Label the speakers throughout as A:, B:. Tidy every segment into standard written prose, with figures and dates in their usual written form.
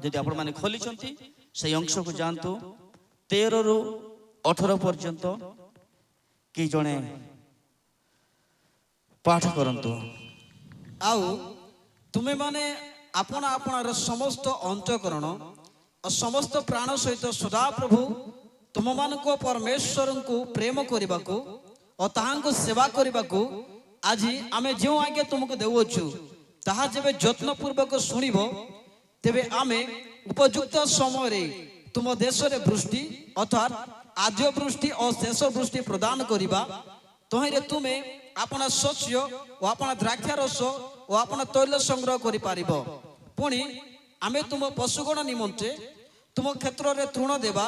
A: যদি ଆପଣ ମାନେ ଖୋଲିଛନ୍ତି সেই ଅଂଶକୁ ଯାଆନ୍ତୁ 13 ରୁ 18 ପର୍ଯ୍ୟନ୍ତ କି ଜଣେ ପାଠ କରନ୍ତୁ।
B: ଆଉ ତୁମେ ମାନେ ଆପଣ ଆପଣାର ସମସ୍ତ ଅନ୍ତଃକରଣ ଓ ସମସ୍ତ ପ୍ରାଣ ସହିତ ସଦାପ୍ରଭୁ ତୁମମାନଙ୍କ ପରମେଶ୍ୱରଙ୍କୁ ପ୍ରେମ କରିବାକୁ ଓ ତାହାଙ୍କୁ ସେବା କରିବାକୁ ଆଜି ଆମେ ଯେଉଁ ଆଜ୍ଞା ତୁମକୁ ଦେଉଅଛୁ ତାହା ଯେବେ ଯତ୍ନପୂର୍ବକ ଶୁଣିବ ତେବେ ଆମେ ଉପଯୁକ୍ତ ସମୟରେ ତୁମ ଦେଶରେ ବୃଷ୍ଟି ଅର୍ଥାତ୍ ଆଦ୍ୟ ବୃଷ୍ଟି ଓ ଶେଷ ବୃଷ୍ଟି ପ୍ରଦାନ କରିବା। ତହିଁରେ ତୁମେ ଆପଣ ଶସ୍ୟ ଓ ଆପଣ ଦ୍ରାକ୍ଷାରସ ଓ ଆପଣ ତୈଳ ସଂଗ୍ରହ କରିପାରିବ। ପୁଣି ଆମେ ତୁମ ପଶୁଗଣ ନିମନ୍ତେ ତୁମ କ୍ଷେତ୍ରରେ ତୃଣ ଦେବା।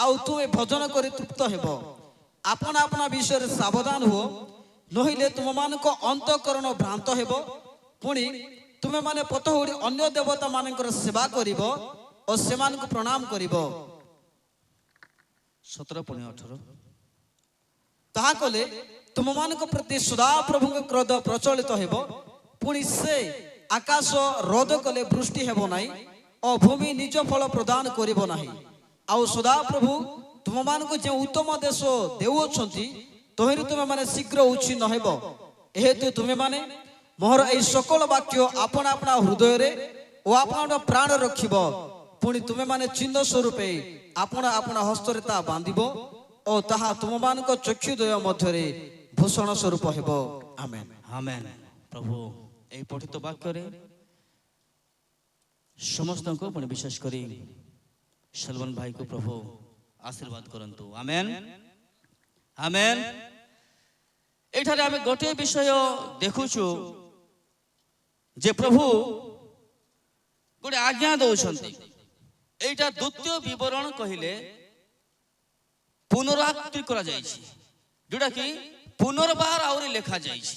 B: ଆଉ ତୁମେ ଭୋଜନ କରି ତୃପ୍ତ ହେବ। ଆପଣ ଆପଣା ବିଷୟରେ ସାବଧାନ ହୁଅ, ନହେଲେ ତୁମମାନଙ୍କ ଅନ୍ତଃକରଣ ଭ୍ରାନ୍ତ ହେବ। ପୁଣି ତୁମେମାନେ ପତହୁଡ଼ି ଅନ୍ୟ ଦେବତା ମାନଙ୍କର ସେବା କରିବ ଓ ସେମାନଙ୍କୁ ପ୍ରଣାମ କରିବ।
A: 17 ପୁଣି 18
B: ତାହା କଲେ ତୁମମାନଙ୍କ ପ୍ରତି ସଦାପ୍ରଭୁଙ୍କ କ୍ରୋଧ ପ୍ରଚଳିତ ହେବ। ପୁଣି ସେ ଆକାଶ ରୋଧ କଲେ ବୃଷ୍ଟି ହେବ ନାହିଁ ଓ ଭୂମି ନିଜ ଫଳ ପ୍ରଦାନ କରିବ ନାହିଁ। ଆଉ ସଦାପ୍ରଭୁ ତୁମମାନଙ୍କୁ ଯେଉଁ ଉତ୍ତମ ଦେଶ ଦେଉଅଛନ୍ତି ତହିଁରୁ ତୁମେମାନେ ଶୀଘ୍ର ଉଚ୍ଛିନ୍ନ ହେବ। ଏହେତୁ ତୁମେମାନେ ମୋର ଏହି ସକଳ ବାକ୍ୟ ଆପଣା ଆପଣା ହୃଦୟରେ ଓ ଆପଣଙ୍କ ପ୍ରାଣ ରଖିବ। ପୁଣି ତୁମେମାନେ ଚିହ୍ନ ସ୍ୱରୂପେ ଆପଣା ଆପଣା ହସ୍ତରେ ତାହା ବାନ୍ଧିବ ଓ ତାହା ତୁମମାନଙ୍କ ଚକ୍ଷୁଦ୍ୱୟ ମଧ୍ୟରେ ଭୂଷଣ ସ୍ୱରୂପ ହେବ। ଆମେନ୍।
A: ଆମେନ୍। ପ୍ରଭୁ ଏହି ପଠିତ ବାକ୍ୟରେ ସମସ୍ତଙ୍କୁ ପୁଣି ବିଶେଷ କରି ସଲମାନ ଭାଇକୁ ପ୍ରଭୁ ଆଶୀର୍ବାଦ କରନ୍ତୁ। ଆମେନ୍ ଆମେନ୍। ଏଠାରେ ଆମେ ଗୋଟିଏ ବିଷୟ ଦେଖୁଛୁ ଯେ ପ୍ରଭୁ ଗୋଟେ ଆଜ୍ଞା ଦଉଛନ୍ତି। এইটা দ্বিতীয় বিবরণ কহিলে পুনরাবৃত্তি করা যাইছি, যেটা কি পুনর্বার আউরি লেখা যাইছি।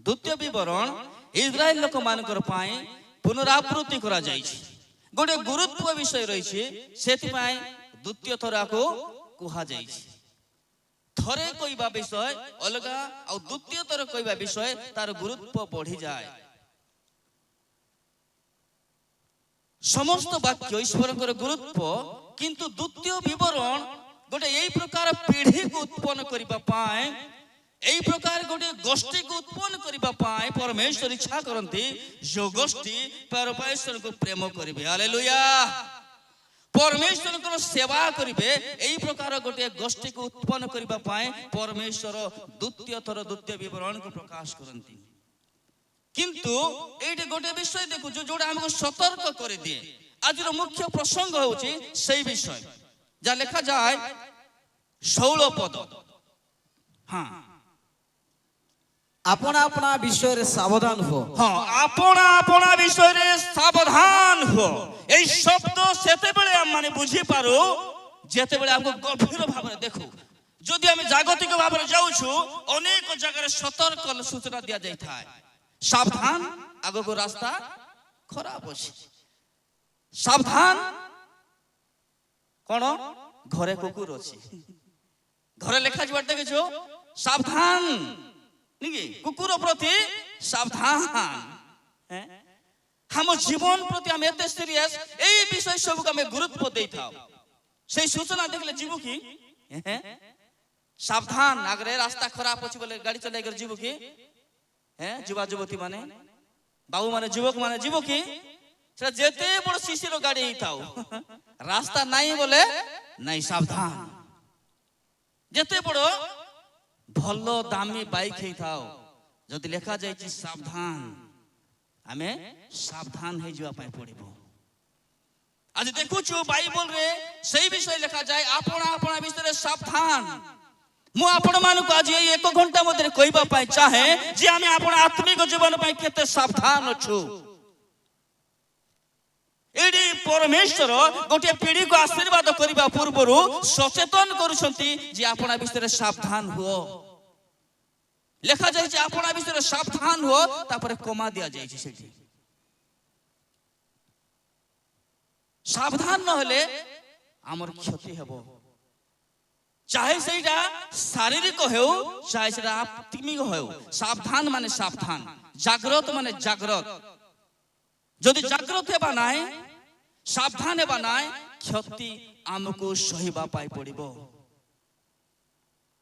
A: দ্বিতীয় বিবরণ ইসরায়েল লোক মানকর পাই পুনরাবৃত্তি করা যাইছি। গোটে গুরুত্ব বিষয় রয়েছে, সেপাই দ্বিতীয় থরাকু কুহা যাইছি। থরে কইবা বিষয় অলগা আর দ্বিতীয় থর কইবা বিষয় তার গুরুত্ব বঢ়ি যায়। সমস্ত বাক্য ঈশ্বরଙ୍କର গুরুত্ব, কিন্তু দ্বিতীয় বিবরণ গোটে এই প্রকার পিঢ়িକୁ উৎপন্ন କରିବା ପାଇଁ, এই প্রকার গোটে গোষ্ঠীକୁ উৎপন্ন କରିବା ପାଇଁ ପରମେଶ୍ୱର ଇଚ୍ଛା କରନ୍ତି ଯୋଉ ଗୋଷ୍ଠୀ ପରମେଶ୍ୱରଙ୍କୁ ପ୍ରେମ କରିବେ। ହାଲେଲୁୟା। ପରମେଶ୍ୱରଙ୍କର ସେବା କରିବେ। এই প্রকার গোটে ଗୋଷ୍ଠୀକୁ ଉତ୍ପନ୍ନ କରିବା ପାଇଁ ପରମେଶ୍ୱର ଦ୍ୱିତୀୟ ଥର ଦ୍ୱିତୀୟ ବିବରଣକୁ ପ୍ରକାଶ କରନ୍ତି। কিন্তু এইটি গোটে বিষয় দেখুଛୁ ଯୋଉଟା ଆମକୁ ସତର୍କ କରିଦିଏ। ଆଜିର ମୁଖ୍ୟ ପ୍ରସଙ୍ଗ ହେଉଛି ସେଇ ବିଷୟ ଯାହା ଲେଖାଯାଏ 16 ପଦ। ହଁ,
B: ଆପଣ ଆପଣା ବିଷୟରେ ସାବଧାନ ହୁଅ।
A: ହଁ, ଆପଣା ଆପଣା ବିଷୟରେ ସାବଧାନ ହୁଅ। এই শব্দ সেତେବେଳେ ଆମେ ବୁଝିପାରୁ ଯେତେବେଳେ ଆମକୁ ଗଭୀର ଭାବରେ ଦେଖୁ। ଯଦି ଆମେ ଜାଗତିକ ଭାବରେ ଯାଉଛୁ, ଅନେକ ଜାଗାରେ ସତର୍କ ସୂଚନା ଦିଆଯାଇଥାଏ। সাবধান, আগକୁ রাস্তা খরাপ আছে। সাবধান, কোন ঘরে কুকুর আছে। ঘরে লেখা যাবার দেখেছ সাবধান, নাকি কুকুর প্রতি সাবধান। আম জীবন প্রতি আমি এত সিরিয়াস, এই বিষয় সবুক আমি গুরুত্ব দেইথাও। সেই সূচনা দেখলে জীবু কি সাবধান, আগে রাস্তা খারাপ আছে বলে গাড়ি চলাই গেলে জীবু কি যুবা যুবতী মানে বাবু মানে যুবক মানে জীব কি সেটা যেতে বড় শিশির গাড়ি থাও, রাস্তা নাই বলে নাই সাবধান। যেতে বড় ভাল দামি বাইক ହେଇଥାଉ, যদি লেখা যাইছি সাবধান, ଆମେ সাবধান ହେଇ ଯିବା ପାଇଁ ପଡିବ। ଆଜି ଦେଖୁଛୁ ବାଇବଲରେ ସେଇ ବିଷୟ ଲେଖା যায়, আপনা আপনা ବିଷୟରେ ସାବଧାନ। ମୁଁ ଆପଣମାନଙ୍କୁ ଆଜି ଏଇ 1 ଘଣ୍ଟା ମଧ୍ୟରେ କହିବା ପାଇଁ ଚାହେଁ ଯେ ଆମେ ଆପଣ ଆତ୍ମିକ ଜୀବନ ପାଇଁ କେତେ ସାବଧାନ ଅଛୁ। ଏଇଠି ପରମେଶ୍ୱର ଗୋଟିଏ ପିଢ଼ିକୁ ଆଶୀର୍ବାଦ କରିବା ପୂର୍ବରୁ ସଚେତନ କରୁଛନ୍ତି ଯେ ଆପଣ ବିଷୟରେ ସାବଧାନ ହୁଅ। ଲେଖା ଯାଇଛି ଆପଣ ବିଷୟରେ ସାବଧାନ ହୁଅ, ତାପରେ କମା ଦିଆଯାଇଛି ସେଠି। ସାବଧାନ ନହେଲେ ଆମର କ୍ଷତି ହେବ। चाहे सेटा शारीरिक हो चाहे सेटा आत्मिक हो। सावधान माने सावधान, जागृत माने जागृत। जदि जागृत हेबा नाई ସାବଧାନ ହେବା ନାହିଁ, କ୍ଷତି ଆମକୁ ସହିବା ପାଇଁ ପଡ଼ିବ।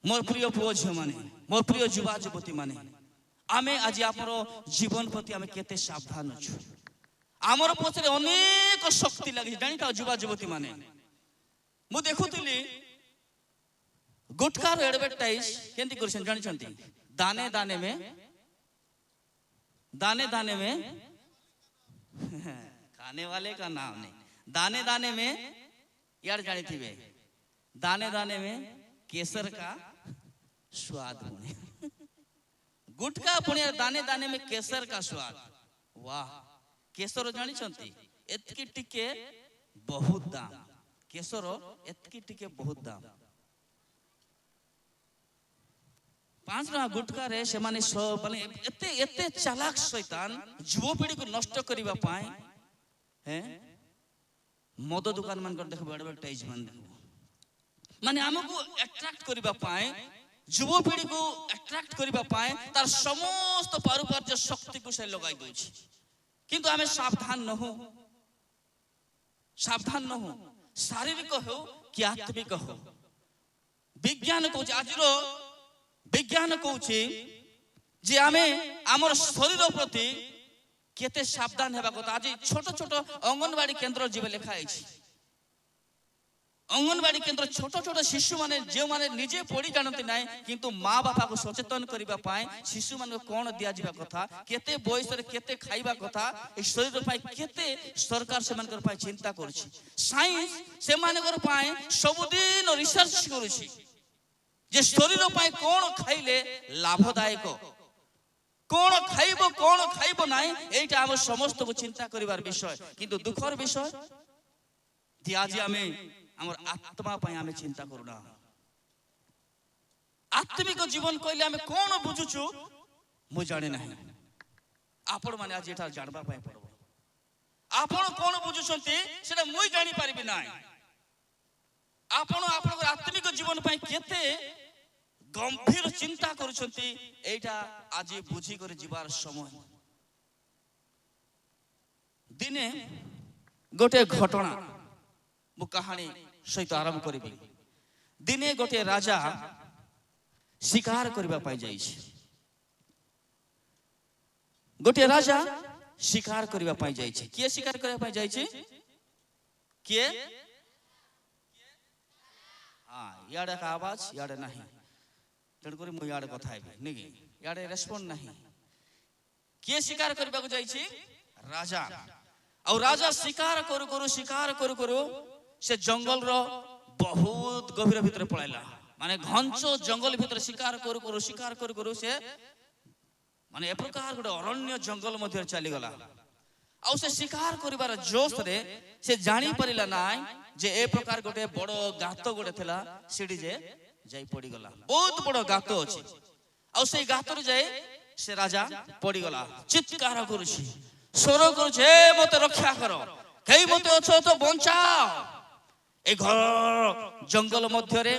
A: ମୋର ପ୍ରିୟ ପୁଅ ଝିଅ ମାନେ, ମୋର ପ୍ରିୟ ଯୁବା ଯୁବତୀ ମାନେ, ଆମେ ଆଜି ଆମର ଜୀବନ ପ୍ରତି ଆମେ କେତେ ସାବଧାନ ଅଛୁ? ଆମର ପଛରେ ଅନେକ ଶକ୍ତି ଲାଗିଛି, ଜାଣିଥାଉ ଯୁବା ଯୁବତୀ ମାନେ। ମୁଁ ଦେଖୁଥିଲି गुटकार एडवर्टाइज केंती करछन जानिछंती? दाने दाने में, दाने दाने में खाने वाले का नाम नहीं, दाने दाने में यार जानी थी वे, दाने दाने में केसर का स्वाद होने। गुटका पुण्य दाने दाने में केसर का स्वाद। वाह, केसर जानिछंती एतकी टिके बहुत दाम, केसर एतकी टिके बहुत दाम। 5 टका गुटका रे से माने माने एते एते चालाक शैतान युवपीढ़ी को नष्ट करिबा पाए हैं मद दुकान मान कर देखबो एडवर्टाइज मान देखबो, माने हमको अट्रैक्ट करिबा पाए, युवपीढ़ी को अट्रैक्ट करिबा पाए तार समस्त पारुपर्य शक्ति को से लगाई दोछि। किंतु हमें सावधान न हो, सावधान न हो, शारीरिक हो कि आत्मिक हो। विज्ञान को आजिरो विज्ञान कहूँ जे आमे आमर शरीर प्रति केते सावधान हेबा कथा। आज छोट छोट अंगनवाड़ी केंद्र जीवे लिखा है, अंगनवाड़ी केंद्र छोट छोट शिशु माने जो माने निजे पढ़ी जानती ना किंतु माँ बापा को सचेतन करबा पाए शिशु मान को कौन दिया जीवा कथा, केते बयस रे केते खाइबा कथा, ए शरीर पाए केते सरकार से मानकर पाए चिंता करछि। साइंस से मानकर पाए सबुदिन रिसर्च करछि जे शरीर पाए कौन खाइले लाभदायक, कौन खाइबो कौन खाइबो नाही, एटा हम समस्त को चिंता करिवार विषय। किंतु दुखर विषय जे आज आमे हमर आत्मा पाए आमे चिंता करूना। आत्मिक जीवन कहले आमे कौन बुझुछु मु जाने नाही, आपण माने आज एटा जानबा पाए पड़बो। आपण कौन बुझुछंती सेटा मु जानि पारिबि नाही। आपण आपण आत्मिक जीवन पाए केते गंभीर चिंता करुछंती, एटा आज बुझी कर जीवार समय। दिने गोटे घटना मु कहानी सहित आरंभ करिबी। दिने गोटे राजा शिकार करबा पाई जाइछि, गोटे राजा शिकार करबा पाई जाइछि। किए शिकार करबा पाई जाइछि? किए? हां, याडे का आवाज याडे नहीं, तेणुकर मु याडे कथा हेबी निकी, याडे रेस्पॉन्ड नहीं। किए शिकार करबा को जाइछि? राजा। और राजा शिकार करू करू से जंगल रो बहुत गभीर भीतर पळाइला, माने घंचो जंगल भीतर शिकार करू से माने ए प्रकार गोटे अरण्य जंगल मध्य चली गला। आ से शिकार करिवार जोश रे से जानी परिला नाय जे ए प्रकार गोटे बड़ गात गोटे थिला, सीडी जे जाई पड़ी गला। बहुत बड़ गात अछि, आ से गात रे जाई से राजा पड़ी गला। चित्कार करूछि, स्वर करूछि, हे मते रक्षा करो, कई मते अछो तो बचाओ। ए घर जंगल मध्य रे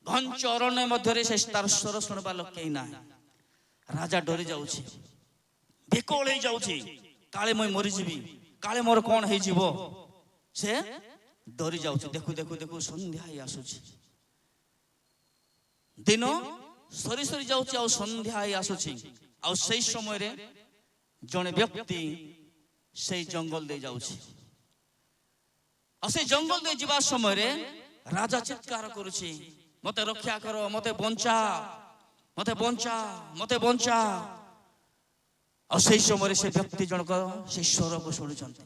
A: घंच अरण्य मध्य रे से तार स्वर सुनबा लोक केई ना। राजा डरी जाउछि, बेकोल हे जाउछि, काले मैं मरी जीवी, काले मोर कौन हे जीवो, से डरी जाउछि। देखु देखु देखु संध्या ही आसुछि, दिन सरी सरी जाउछि, आ संध्या ही आसुछि। आ सेई समय रे जने व्यक्ति सेई जंगल दे जाउछि। आ सेई जंगल दे जीवा समय रे राजा चित्कार करूछि, मते रक्षा करो, मते बंचा, मते बंचा, मते बंचा। और से समय से व्यक्ति जनक से स्वर को शुणुंट,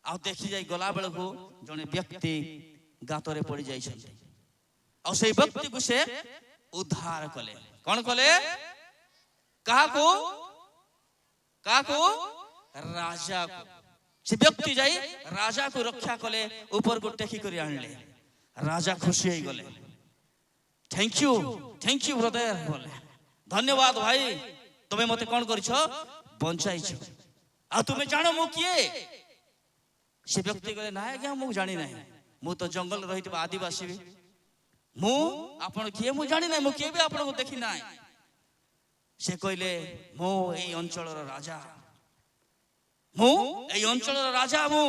A: आ देखी जाई गला बेल को जने व्यक्ति गातरे पड़ जाई, और से व्यक्ति को से उद्धार कले। कौन कले? कहा को? कहा को? राजा को। से व्यक्ति जाई राजा को रक्षा कले, ऊपर को टेकी करी आनले। राजा खुशी हो गले, थैंक यू ब्रदर बोले, धन्यवाद भाई, तुम्हें मते कौन करिछ? बंचाइछ। आ तुम्हें जानो मु किए? से व्यक्ति कहले ना आज्ञा मु जानी नाही, मु तो जंगल रहितबा आदिवासी, मु आपण किए मु जानी नाही, मु किए भी आपण को देखि नाही। से कहले मु एई अंचलर राजा, मु एई अंचलर राजा, मु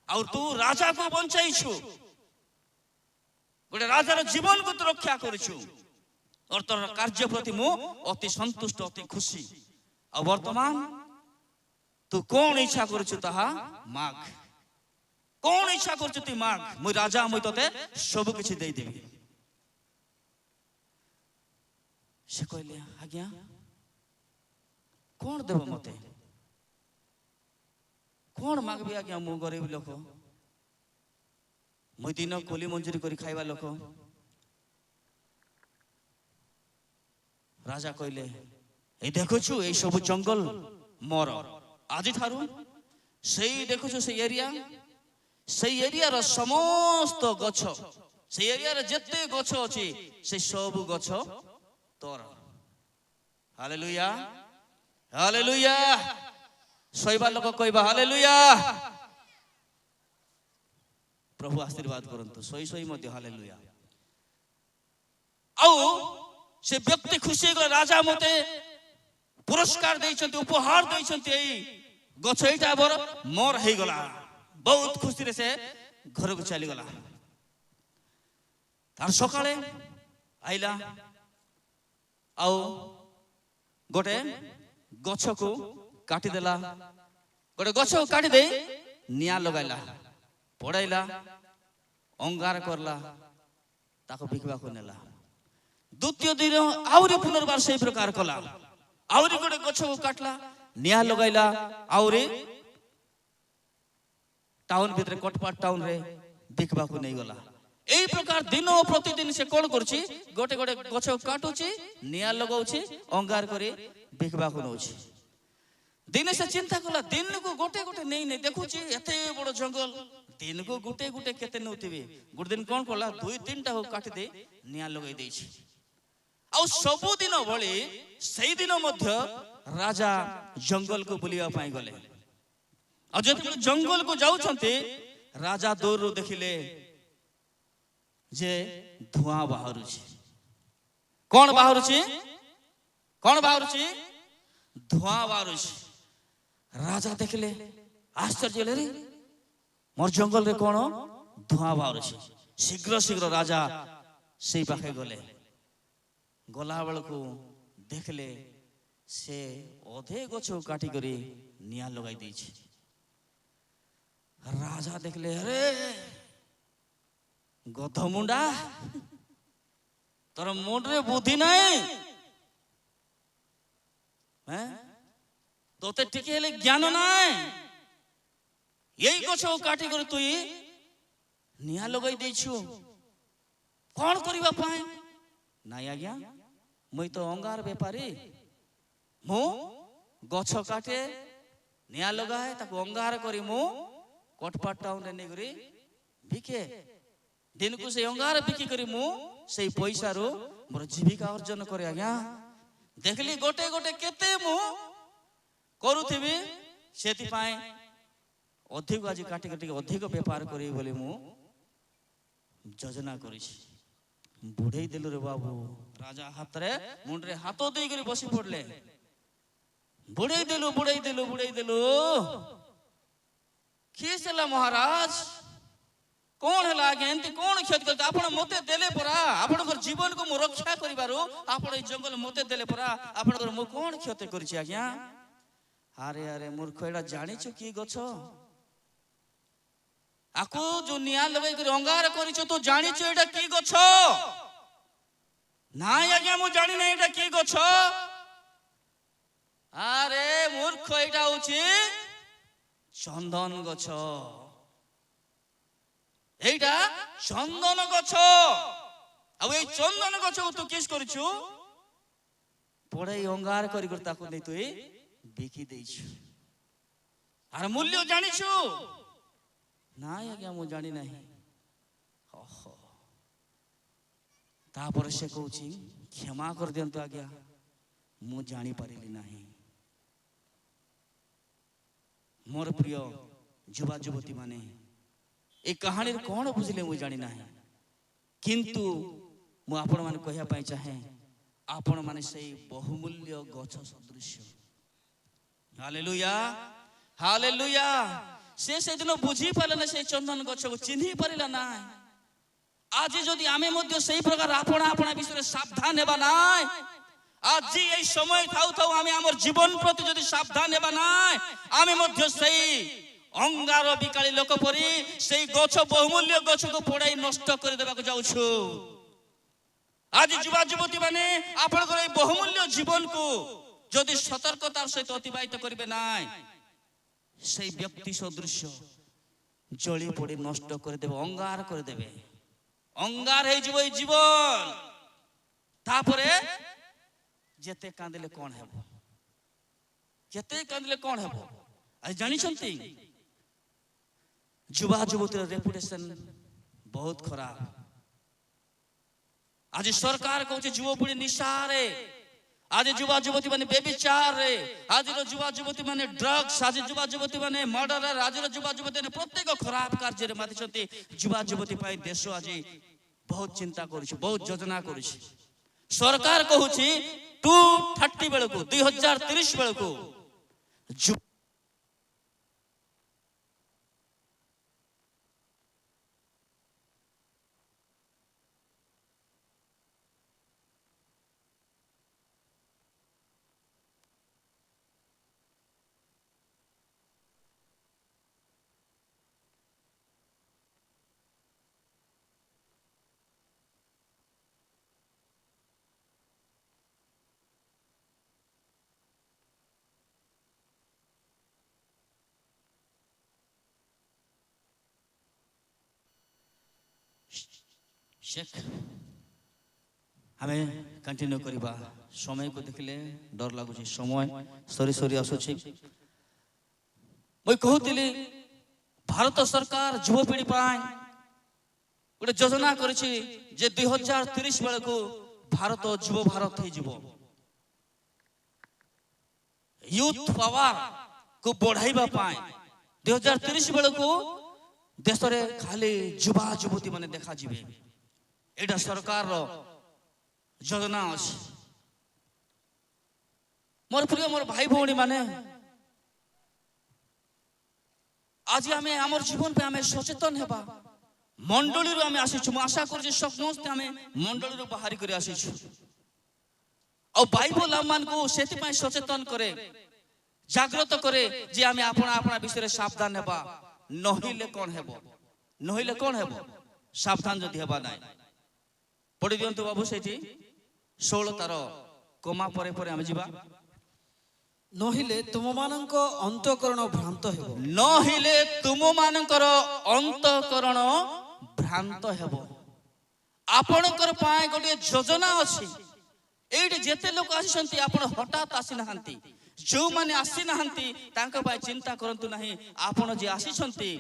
A: और तू राजा को बंचाइछु गोटे राजार जीवन को तू रक्षा करिछु और तोर कार्य प्रति मु अति संतुष्ट अति खुशी और वर्तमान तू कौन इच्छा करिछु ताहा माग कौन इच्छा करिछु तू माग मुई राजा मुई तते सब किछि देई देबी से कहले आज्ञा कौन देव मते कौन मागबी आज्ञा मु गरीब लोक मुई दिन कोली मंजूरी करी खाइबा लोक राजा कहले ए देखुछु ए सब जंगल मोर आज ठारू सेई देखुछु से एरिया रो समस्त गछ से एरिया रे जत्ते गछ अछि से सब गछ तोर हालेलुया हालेलुया सोइबा लोक कहबा हालेलुया प्रभु आशीर्वाद करंतु सोई सोई मध्य हालेलुया आउ से व्यक्ति खुशी गला राजा मते पुरस्कार दैछन्ति उपहार दैछन्ति एई गछ एटा मोर हेई गला बहुत खुशी रे से घर को चली गला तार सकाळे आइला आउ गोटे गछ को काटी देला गोटे गछ को काटी दे निया लगाइला पड़ाइला अंगार करला ताको बिकबा को नेला द्वितीय दिन आउरी पुनर्बार से प्रकार कला आउरी गोटे गछ को काटला निया लगाइला आउरी टाउन भीतर कटपाट टाउन रे बिकबा को नहीं गला एई प्रकार दिन प्रतिदिन से कोन करछि गोटे गोटे गछ काटुछि निया लगाउछि अंगार करे बिकबा को नउछि दिन से चिंता कला दिन को गोटे गोटे नहीं नहीं देखुछि एते बड़ जंगल दिन को गोटे गोटे केते नउथिबे गोटे दिन कोन करला दुई तीनटा को काटि दे निया लगाई दैछि आ सब दिन भली सेई दिन मध्य राजा जंगल को बुलिया पाई गले आ जब जंगल को जाउछन्ते राजा दूर देखिले जे धुआं बाहरुछि कोन बाहरुछि धुआं बाहरुछि राजा देखले आश्चर्य ले रे मोर जंगल रे कोन धुआं बाहरुछि शीघ्र शीघ्र राजा सेई पाखे गले गला बेल को देखले से अधे गछ काटी करी निया लगाई दैछि राजा देखले अरे गधमुंडा तोर मुंडरे बुद्धि नहीं हैं तोते टिके हेले ज्ञान नहीं यही गछ काटी कर तुई निया लगाई दैछु कौन करिबा पाए नाई आज्ञा मुई तो अंगार बेपारी मु गछ काटे निया लगाए ताको अंगार करी मु कटपाट टाउन रे नेगरी बिके दिन को से अंगार बिकी करी मु से पैसा रो मोर जीविका अर्जन करे आज्ञा देखली गोटे गोटे केते मु करूथिबी सेति पाए अधिक आज काटी काटी अधिक व्यापार करी बोली मु योजना करिछि बुढ़ई देलु रे बाबू राजा हाथ रे मुंड रे हाथ देई करी बसी पड़ले बुढ़ई देलु खीसला महाराज कौन है आगे एंती कौन क्षति करते आपण मते देले परा आपण जीवन को मु रक्षा करिबारो आपण ए जंगल मते देले परा आपण मु कौन क्षति करछि आज्ञा अरे अरे मूर्ख एडा जानिछु की गछ आको जो निया लगाई कर अंगार करिछु तो जानिछु एडा की गछ नाय आज्ञा मु जानि नै एडा की गछ अरे मूर्ख एडा होछि चंदन गछ एटा चंदन गछ अब ए चंदन गछ को तू किस करिछु पड़े अंगार करी कर ताको नै तू बिकी देइछु आर मूल्य जानिछु नाय आज्ञा मु जानि नाही ओहो तापर से कहूछि क्षमा कर दियंतु आज्ञा मु जानि पारिली नाही मोर प्रिय युवा युवती माने ए कहानी कौन बुझले मु जानि नाही किंतु मु आपण मान कहिया पाई चाहे आपण माने सेई बहुमूल्य गछ सदृश हालेलुया हालेलुया সে সেদিন বুঝি পারে না সেই চন্দন গছকে চিহ্নি পারিলা না আজ যদি আমি মধ্যে সেই প্রকার আপনা আপনা বিষয়ে সাবধান হেবা নাই আজি এই সময় থাও থাও আমি আমার জীবন প্রতি যদি সাবধান হেবা নাই আমি মধ্যে সেই অঙ্গার বিকালী লোক পরি সেই গছ বহুমূল্য গছকে পোড়াই নষ্ট করে দেবাকে যাউছু আজ যুবা যুবতী মানে আপনাদের এই বহুমূল্য জীবনকু যদি সতর্কতার সহিত অতিবাহিত করবে নাই সেই ব্যক্তি সদৃশ্য জলি পড়ে নষ্ট করে দেবে অঙ্গার করে দেবে অঙ্গার হয়ে যাব এই জীবন তারপরে যেতে কাঁদিলে কোন হেব যেতে কাঁদিলে কোন হেব আজ জানিছন্তি যুবা যুবতীর রেপুটেশন বহুত খারাপ আজ সরকার কହୁଛି যুবপিঢ়ି নিশারে আজ যুবা যুবতী মানে বেবিচারে আজর যুবা যুবতী মানে ড্রগস আজ যুবা যুবতী মানে মর্ডার আজর যুবা যুবতী মানে প্রত্যেক খারাপ কার্যের মাতিଛନ୍ତି যুবা যুবতী পাই দেশ আজ বহুত চিন্তা করছে বহুত যোজনা করছে সরকার কହୁଛି 230 বেলকু 2030 বেলকু शेख हमें कंटिन्यू करिबा समय को देखले डर लागुची समय सरी सरी आसुची মই কହୁଥିଲି भारत सरकार युवपीढ़ी पाई गोटे योजना करिछि जे 2030 बेलकु भारत युव भारत हे जीवो यूथ पावर को बढ़ाइबा पाई 2030 बेलकु देश रे खाली युवा युवती माने देखा जिवे एटा सरकार रो योजना अछि मोर प्रिय मोर भाई भौणी माने आज आमे हमर जीवन पे आमे सचेतन हेबा मंडली रो आमे आसीछु आशा कर जे समस्त आमे मंडली रो बाहरी करे आसीछु और बाइबल आमान को सेति पय सचेतन करे जागृत करे जे आमे आपना आपना विषय रे सावधान हेबा नहिले कोन हेबो सावधान जदि हेबा नाय पढि दियंतु बाबू सेठी 16 तार कोमा परे परे आमे जिबा
B: नहिले तुम मानक अंतकरण भ्रांत हेबो
A: नहिले तुम मानकर अंतकरण भ्रांत हेबो आपनकर पाए गोटे योजना अछि एठी जेते लोक आसीसंती आपण हठात आसी नहंती जो माने आसी नहंती तांका पाए चिंता करंतु नाही आपण जे आसीसंती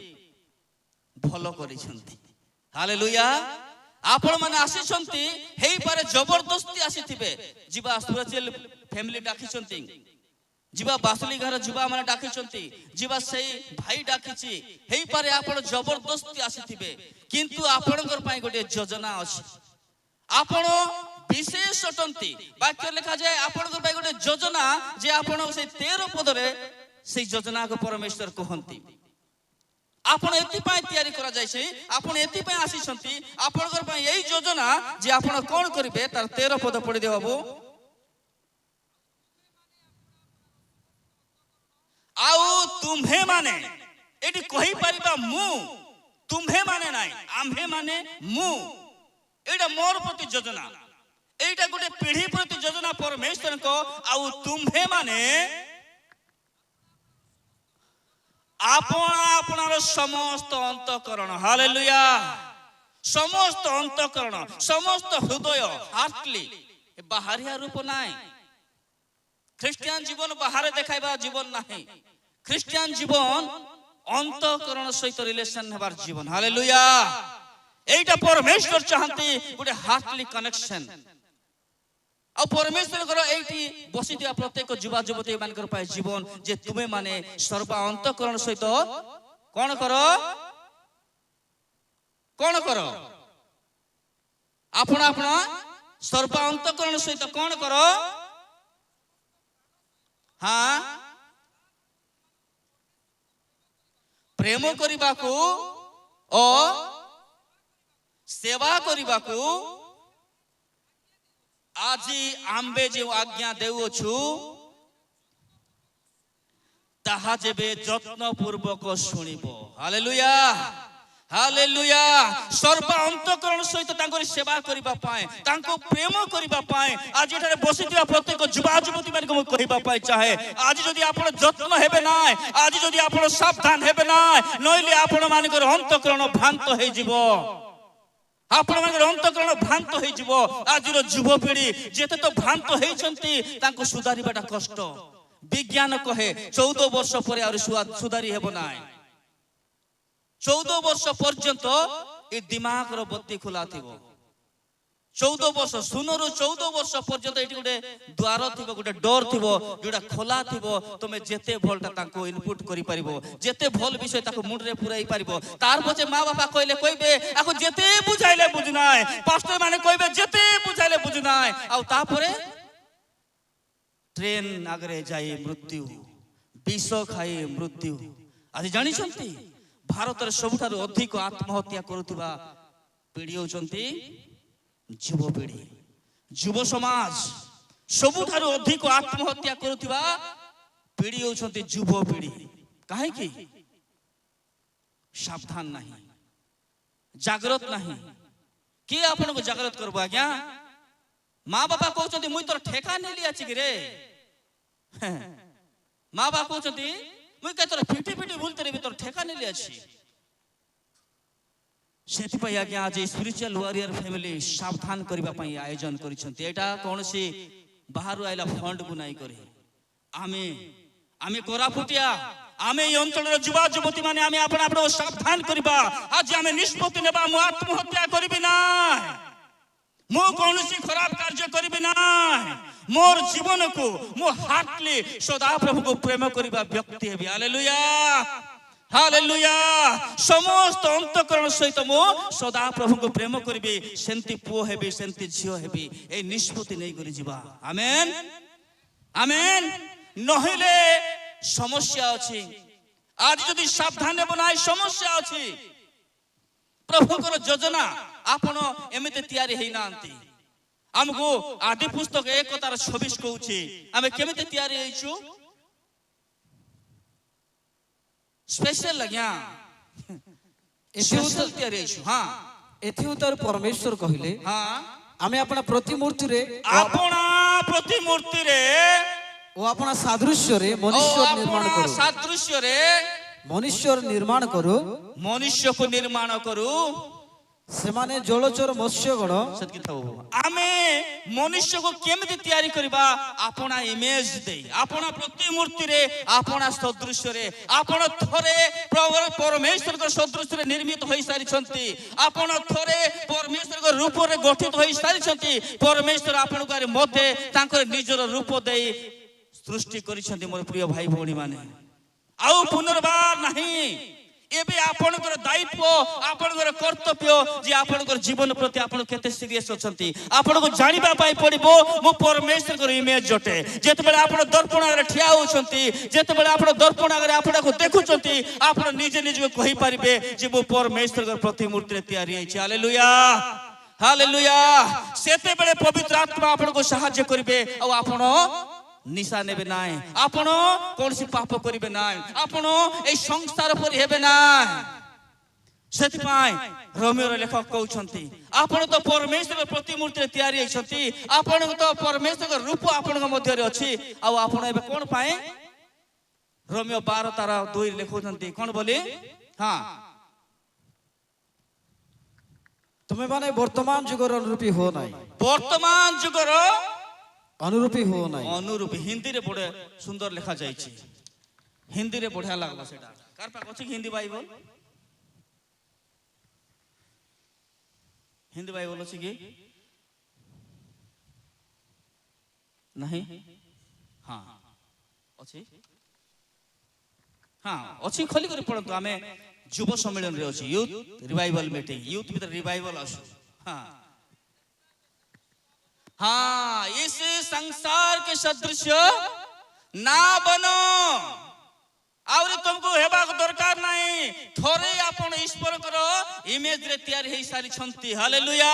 A: भलो करिसंती हालेलुया आपण माने आसीसंती हेई पारे जबरदस्ती आसीथिबे जीवा सुरजेल फैमिली डाकिसंती जीवा बासुली घर जीवा माने डाकिसंती जीवा सेई भाई डाकिछि हेई पारे आपण जबरदस्ती आसीथिबे किंतु आपणकर पाए गोटे योजना अछि आपण विशेष अटंती वाक्य लिखा जाए आपणकर पाए गोटे योजना जे आपण से 13 पद रे से योजना को परमेश्वर कहंती आपण एति पाए तयारी करा जायछि आपण एति पाए आसीसंती आपणकर पाए एई योजना जे आपण कोन करिवे तार 13 पद पढि दे बाबू आउ तुम्हे माने एटी कहि परिबा मु तुम्हे माने नाही आम्हे माने मु एटा मोर प्रति योजना एटा गोटे पीढ़ी प्रति योजना परमेश्वर को आउ तुम्हे माने आपना आपनार समस्त अंतकरण हालेलुया समस्त अंतकरण समस्त हृदय हार्टली बाहरिया रूप नाही ख्रिस्टियन जीवन बाहर देखाइबा जीवन नाही ख्रिस्टियन जीवन अंतकरण सहित रिलेशन हेबार जीवन हालेलुया एटा परमेश्वर चाहती गोटे हार्टली कनेक्शन आ परमेश्वर करो एठी बसी दिया प्रत्येक युवा युवती मानकर पाए जीवन जे तुमे माने सर्व अंतकरण सहित कोन करो आपना आपना सर्व अंतकरण सहित कोन करो हाँ ପ୍ରେମ କରିବାକୁ ଓ ସେବା କରିବାକୁ ଆଜି ଆମ୍ଭେ ଯେଉଁ ଆଜ୍ଞା ଦେଉଅଛୁ ତାହା ଯେବେ ଯତ୍ନପୂର୍ବକ ଶୁଣିବ। Hallelujah hallelujah. ସର୍ବ ଅନ୍ତଃକରଣ ସହିତ ତାଙ୍କର ସେବା କରିବା ପାଇଁ, ତାଙ୍କୁ ପ୍ରେମ କରିବା ପାଇଁ ଆଜି ଏଠାରେ ବସିଥିବା ପ୍ରତ୍ୟେକ ଯୁବା ଯୁବତୀ ମାନଙ୍କୁ ମୁଁ କହିବା ପାଇଁ ଚାହେଁ, ଆଜି ଯଦି ଆପଣ ଯତ୍ନ ହେବେ ନାହିଁ, ଆଜି ଯଦି ଆପଣ ସାବଧାନ ହେବେ ନାହିଁ, ନହେଲେ ଆପଣ ମାନଙ୍କର ଅନ୍ତଃକରଣ ଭ୍ରାନ୍ତ ହେଇଯିବ। ଆପଣମାନଙ୍କର ଅନ୍ତଃକରଣ ଭ୍ରାନ୍ତ ହେଇଯିବ। ଆଜିର ଯୁବପିଢି ଯେତେ ତ ଭ୍ରାନ୍ତ ହେଇଛନ୍ତି ତାଙ୍କୁ ସୁଧାରିବାଟା କଷ୍ଟ। ବିଜ୍ଞାନ କହେ 14 ବର୍ଷ ପରେ ଆହୁରି ସୁଧାରି ହେବ ନାହିଁ। 14 ବର୍ଷ ପର୍ଯ୍ୟନ୍ତ ଏ ଦିମାଗର ବତ୍ତି ଖୋଲା ଥିବ। 14 ବର୍ଷ, 0ରୁ 14 ବର୍ଷ ପର୍ଯ୍ୟନ୍ତ ଏଠି ଗୋଟେ ଦ୍ୱାର ଥିବ, ଗୋଟେ ଡୋର ଥିବ ଯୋଉଟା ଖୋଲା ଥିବ। ତମେ ଯେତେ ଭଲଟା ତାଙ୍କୁ ଇନପୁଟ କରିପାରିବ, ଯେତେ ଭଲ ବିଷୟ ତାକୁ ମୁଣ୍ଡରେ ପୁରାଇ ପାରିବ। ତାର ପଛେ ମା ବାପା କହିବେ ଆକୁ ଯେତେ ବୁଝାଇଲେ ବୁଝୁନାହିଁ, ପାଷ୍ଟର ମାନେ କହିବେ ଯେତେ ବୁଝାଇଲେ ବୁଝୁନାହିଁ। ଆଉ ତାପରେ ଟ୍ରେନ ଆଗରେ ଯାଇ ମୃତ୍ୟୁ, ବିଷ ଖାଇ ମୃତ୍ୟୁ। ଆଜି ଜାଣିଛନ୍ତି ଭାରତରେ ସବୁଠାରୁ ଅଧିକ ଆତ୍ମହତ୍ୟା କରୁଥିବା ପିଢି ହେଉଛନ୍ତି ଯୁବପିଢି, ଯୁବ ସମାଜ। ସବୁଠାରୁ ଅଧିକ ଆତ୍ମହତ୍ୟା କରୁଥିବା ପିଢି ହେଉଛନ୍ତି ଯୁବପିଢି। କାହିଁକି? ସାବଧାନ ନାହିଁ, ଜାଗ୍ରତ ନାହିଁ। କିଏ ଆପଣଙ୍କୁ ଜାଗ୍ରତ କରିବ ଆଜ୍ଞା? ମା ବାପା କହୁଛନ୍ତି ମୁଇଁ ତୋର ଠେକା ନେଲି ଅଛି କି ରେ। ମା ବାପା କହୁଛନ୍ତି ମୁଇଁ କେ ତୋର ପିଟି ପିଟି ବୁଲତେ ରେ ତୋର ଠେକା ନେଲି ଅଛି। ସେଥିପାଇଁ ଆଜ୍ଞା ଆଜି ସ୍ପିରିଚୁଆଲ ୱାରିୟର ଫ୍ୟାମିଲି ସାବଧାନ କରିବା ପାଇଁ ଆୟୋଜନ କରିଛନ୍ତି। ଏଇଟା କୌଣସି ବାହାରୁ ଆଇଲା ଫଣ୍ଡକୁ ନାଇଁ କରି ଆମେ କୋରାପୁଟିଆ, ଆମେ এই ଅଞ୍ଚଳର ଯୁବା ଯୁବତୀ ମାନେ ଆମେ ଆପଣଙ୍କୁ ସାବଧାନ କରିବା। ଆଜି ଆମେ ନିଷ୍ପତ୍ତି ନେବା, ମୁଁ ଆତ୍ମହତ୍ୟା କରିବି ନାହିଁ, ମୁଁ କୌଣସି ଖରାପ କାର୍ଯ୍ୟ କରିବି ନାହିଁ, ମୋର ଜୀବନକୁ ମୁଁ ହାର୍ଟଲି ସଦାପ୍ରଭୁଙ୍କୁ ପ୍ରେମ କରିବା ବ୍ୟକ୍ତି ହେବି। Hallelujah hallelujah. ସମସ୍ତ ଅନ୍ତଃକରଣ ସହିତ ମୁଁ ସଦାପ୍ରଭୁଙ୍କୁ ପ୍ରେମ କରିବି, ସେମିତି ପୁଅ ହେବି, ସେମିତି ଝିଅ ହେବି। এই ନିଷ୍ପତ୍ତି ନେଇକରି ଯିବା। ଆମେନ୍ ଆମେନ୍। ନହେଲେ ସମସ୍ୟା ଅଛି। ଆଜି ଯଦି ସାବଧାନ ହେବ ନାହିଁ ସମସ୍ୟା ଅଛି। ପ୍ରଭୁଙ୍କର ଯୋଜନା ଆପଣ ଏମିତି ତିଆରି ହେଇନାହାନ୍ତି। ଆମକୁ ଆଦି ପୁସ୍ତକ 1:26 କହୁଛି ଆମେ କେମିତି ତିଆରି ହେଇଛୁ। ସ୍ପେଶାଲ ଆଜ୍ଞା ସ୍ପେଶାଲ ତିଆରି ହେଇଛୁ। ହଁ,
B: ଏଥି ଉତ୍ତର ପରମେଶ୍ୱର କହିଲେ,
A: ହଁ,
B: ଆମେ ଆପଣା ପ୍ରତିମୂର୍ତ୍ତିରେ
A: ଆପଣା ପ୍ରତିମୂର୍ତ୍ତିରେ
B: ଓ ଆପଣା ସାଦୃଶ୍ୟରେ
A: ଓ
B: ମନୁଷ୍ୟ ନିର୍ମାଣ
A: ଆପଣା
B: କରୁ।
A: ସାଦୃଶ୍ୟରେ
B: ମନୁଷ୍ୟ ନିର୍ମାଣ କରୁ,
A: ମନୁଷ୍ୟକୁ ନିର୍ମାଣ କରୁ।
B: ସେମାନେ ଜଳଚର ମତ୍ସ୍ୟଗଣ।
A: ଆମେ ମନୁଷ୍ୟକୁ କେମିତି ତିଆରି କରିବା? ଆପଣା ଇମେଜ ଦେଇ, ଆପଣା ପ୍ରତିମୂର୍ତ୍ତିରେ, ଆପଣା ସଦୃଶ୍ୟରେ। ଆପଣ ଥରେ ପରମେଶ୍ୱରଙ୍କ ସଦୃଶ୍ୟରେ ନିର୍ମିତ ହୋଇସାରିଛନ୍ତି। ଆପଣ ଥରେ ପରମେଶ୍ୱରଙ୍କ ରୂପରେ ଗଠିତ ହୋଇସାରିଛନ୍ତି। ପରମେଶ୍ୱର ଆପଣଙ୍କ ମଧ୍ୟରେ ତାଙ୍କର ନିଜର ରୂପ ଦେଇ ସୃଷ୍ଟି କରିଛନ୍ତି। ମୋର ପ୍ରିୟ ଭାଇ ଭଉଣୀ ମାନେ, ଆଉ ପୁନର୍ବାର ନାହିଁ। ଏବେ ଆପଣଙ୍କର ଦାୟିତ୍ୱ, ଆପଣଙ୍କର କର୍ତ୍ତବ୍ୟ ଯେ ଆପଣଙ୍କର ଜୀବନ ପ୍ରତି ଆପଣ କେତେ ସିରିୟସ୍ ଅଛନ୍ତି। ଆପଣଙ୍କୁ ଜାଣିବା ପାଇଁ ପଡିବ ମୁଁ ପରମେଶ୍ୱରଙ୍କର ଇମେଜ ଅଟେ। ଯେତେବେଳେ ଆପଣ ଦର୍ପଣ ଆଗରେ ଠିଆ ହେଉଛନ୍ତି, ଯେତେବେଳେ ଆପଣ ଦର୍ପଣ ଆଗରେ ଆପଣଙ୍କୁ ଦେଖୁଛନ୍ତି, ଆପଣ ନିଜେ ନିଜକୁ କହିପାରିବେ ଯେ ମୁଁ ପରମେଶ୍ୱରଙ୍କର ପ୍ରତିମୂର୍ତ୍ତିରେ ତିଆରି ହେଇଛି। Hallelujah hallelujah. ସେତେବେଳେ ପବିତ୍ର ଆତ୍ମା ଆପଣଙ୍କୁ ସାହାଯ୍ୟ କରିବେ। ଆଉ ଆପଣ ନିଶା ନେବେ ନାହିଁ, ଆପଣ କୌଣସି ପାପ କରିବେ ନାହିଁ, ଆପଣ এই ସଂସାର ପରି ହେବେ ନାହିଁ। ସେଥିପାଇଁ ରୋମିଓର ଲେଖକ କହୁଛନ୍ତି ଆପଣ ତ ପରମେଶ୍ୱରଙ୍କ ପ୍ରତିମୂର୍ତ୍ତିରେ ତିଆରି ହେଇଛନ୍ତି, ଆପଣଙ୍କ ତ ପରମେଶ୍ୱରଙ୍କ ରୂପ ଆପଣଙ୍କ ମଧ୍ୟରେ ଅଛି। ଆଉ ଆପଣ ଏବେ କଣ ପାଇଁ? ରୋମିଓ 12:2 ଲେଖୁଛନ୍ତି କଣ ବୋଲି? ହଁ,
B: ତୁମେ ମାନେ ବର୍ତ୍ତମାନ ଯୁଗର ଅନୁରୂପୀ ହୁଅ ନାହିଁ।
A: ବର୍ତ୍ତମାନ ଯୁଗର
B: ଅନୁରୂପୀ ହୁଅ ନାହିଁ।
A: ଅନୁରୂପୀ ହିନ୍ଦୀରେ ବଢିଆ ସୁନ୍ଦର ଲେଖା ଯାଇଛି। ହିନ୍ଦୀରେ ବଢିଆ ଲାଗଲା ସେଟା। କାର ପାଖ ଅଛି ହିନ୍ଦୀ ବାଇବଲ? ହିନ୍ଦୀ ବାଇବଲ ଅଛି କି ନାହିଁ? ହଁ ଅଛି, ହଁ ଅଛି। ଖୋଲି କରି ପଢନ୍ତୁ। ଆମେ ଯୁବ ସମ୍ମିଳନରେ ଅଛି, ୟୁଥ ରିଭାଇଭାଲ ମିଟିଂ। ୟୁଥ ଭିତରେ ରିଭାଇଭାଲ ଆସୁ। हाँ हाँ, इस संसार के सदृश ना बनो। आउरी तुमको हेबा दरकार नहीं थोरे आपण ईश्वर करो इमेज रे तैयार हे सारी छंती हालेलुया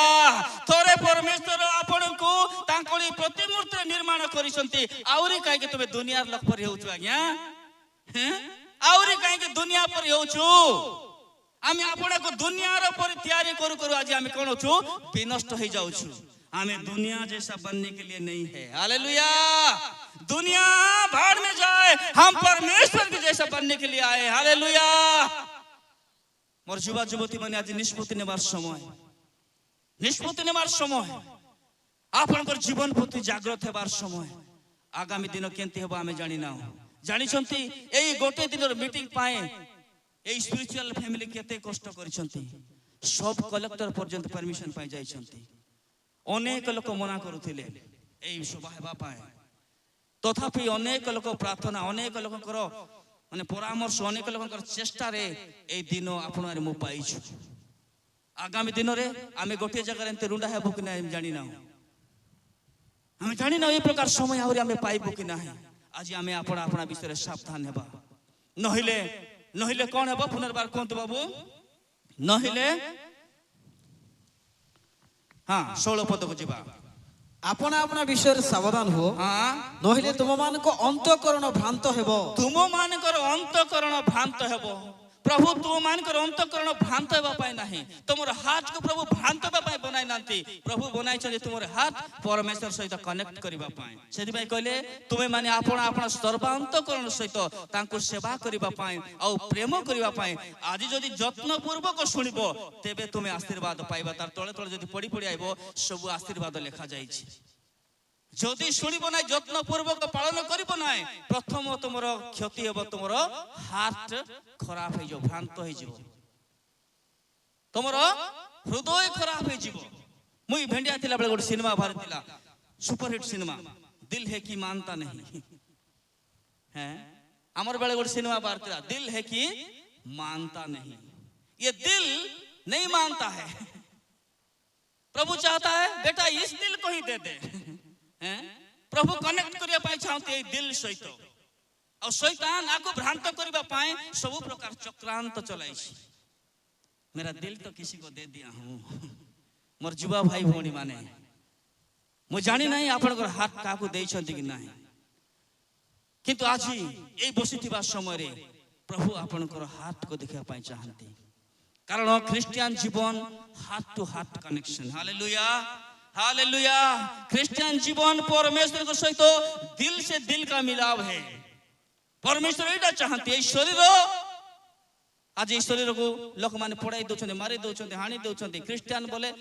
A: थोरे परमेश्वर आपण को तांकली प्रतिमूर्ति निर्माण करी छंती आउरी काहे के तुमे दुनिया लोक पर हेउछु आज्ञा हैं आउरी काहे के दुनिया पर हेउछु आमे आपण को दुनिया रो पर तैयारी करू करू आज आमे कोन होछु विनष्ट हो जाउछु हमें दुनिया जैसा बनने के लिए नहीं है हालेलुया दुनिया भाड़ में जाए हम परमेश्वर के जैसा बनने के लिए आए हालेलुया मोर युवा युवती माने आज निष्पत्ति नेबार समय आपनकर जीवन प्रति जागृत हेबार समय आगामी दिन केंती हेबा हमें जानि ना जानि छंती एई गोटे दिनर मीटिंग पाए एई स्पिरिचुअल फैमिली केते कष्ट करिसंती सब कलेक्टर पर्यंत परमिशन पाई जाई छंती अनेक लोक मना करुथिले एई सभा हेबा पाए तथापि अनेक लोक प्रार्थना अनेक लोककर माने परामर्श अनेक लोककर चेष्टा रे एई दिन आपण रे मु पाइछु आगामी दिन रे आमे गोटे जगह एंते रुंडा हेबो कि नाही जानि ना हमें जानि ना ए प्रकार समय आउरी आमे पाइबो कि नाही आज आमे आपण आपण विषय रे सावधान हेबा नहिले नहिले कोन हेबो पुनर्बार कोन बाबू नहिले हाँ 16 पद को जीवा
B: आपण आपण विषय सावधान हो
A: हाँ
B: नहिले तुम मान को अंतःकरण भ्रांत हेबो
A: तुम मानकर अंतःकरण भ्रांत हेबो प्रभु तुम मानकर अंतःकरण भ्रांत हेबा पाए नाही तुमर हाथ को प्रभु भ्रांत हेबा पाए बनाई नांती प्रभु बनाई छे तुमर हाथ परमेश्वर सहित कनेक्ट करिबा पाए सेति भाई कहले तुमे माने आपण आपण सर्वांतःकरण सहित तांको सेवा करिबा पाए आ प्रेम करिबा पाए आज जदी यत्न पूर्वक सुनिबो तेबे तुमे आशीर्वाद पाइबा तार तळे तळे जदी पड़ी पड़ी आइबो सब आशीर्वाद लेखा जाईछि जदि शुणव ना यत्न पूर्वक पालन करिबो ना प्रथम तुमर क्षति हेबो तुमर हार्ट खराब हो भ्रांत हो तुमर हृदय खराब हो मुई भेंडिया थिला बेले गोटे सिनेमा बाहर थिला सुपरहिट सिनेमा दिल है कि मानता नहीं हैं हमर बेले गोटे सिनेमा बाहर थिला दिल है कि मानता नहीं ये दिल नहीं मानता है प्रभु चाहता है बेटा इस दिल को ही दे दे प्रभु कनेक्ट करिया पाई चाहते ए दिल सहित और शैतान आको भ्रांत करिबा पाए सब प्रकार चक्रांत चलाइछि मेरा दिल तो किसी को दे दिया हूं मोर जुवा भाई भौणी माने मु जानि नाही आपनकर हाथ काको देइ छथि कि नाही किंतु आज ए बसिथिबा समय रे प्रभु आपनकर हाथ को देखिया पाई चाहंती कारण क्रिश्चियन जीवन heart to heart connection hallelujah hallelujah Christian जीवन परमेश्वर के सहित दिल से दिल का मिलाव है परमेश्वर एटा चाहते ए शरीर आज ए शरीर को लोक माने पड़ाई दोछन्ते मारी दोछन्ते हानि दोछन्ते क्रिश्चियन बोले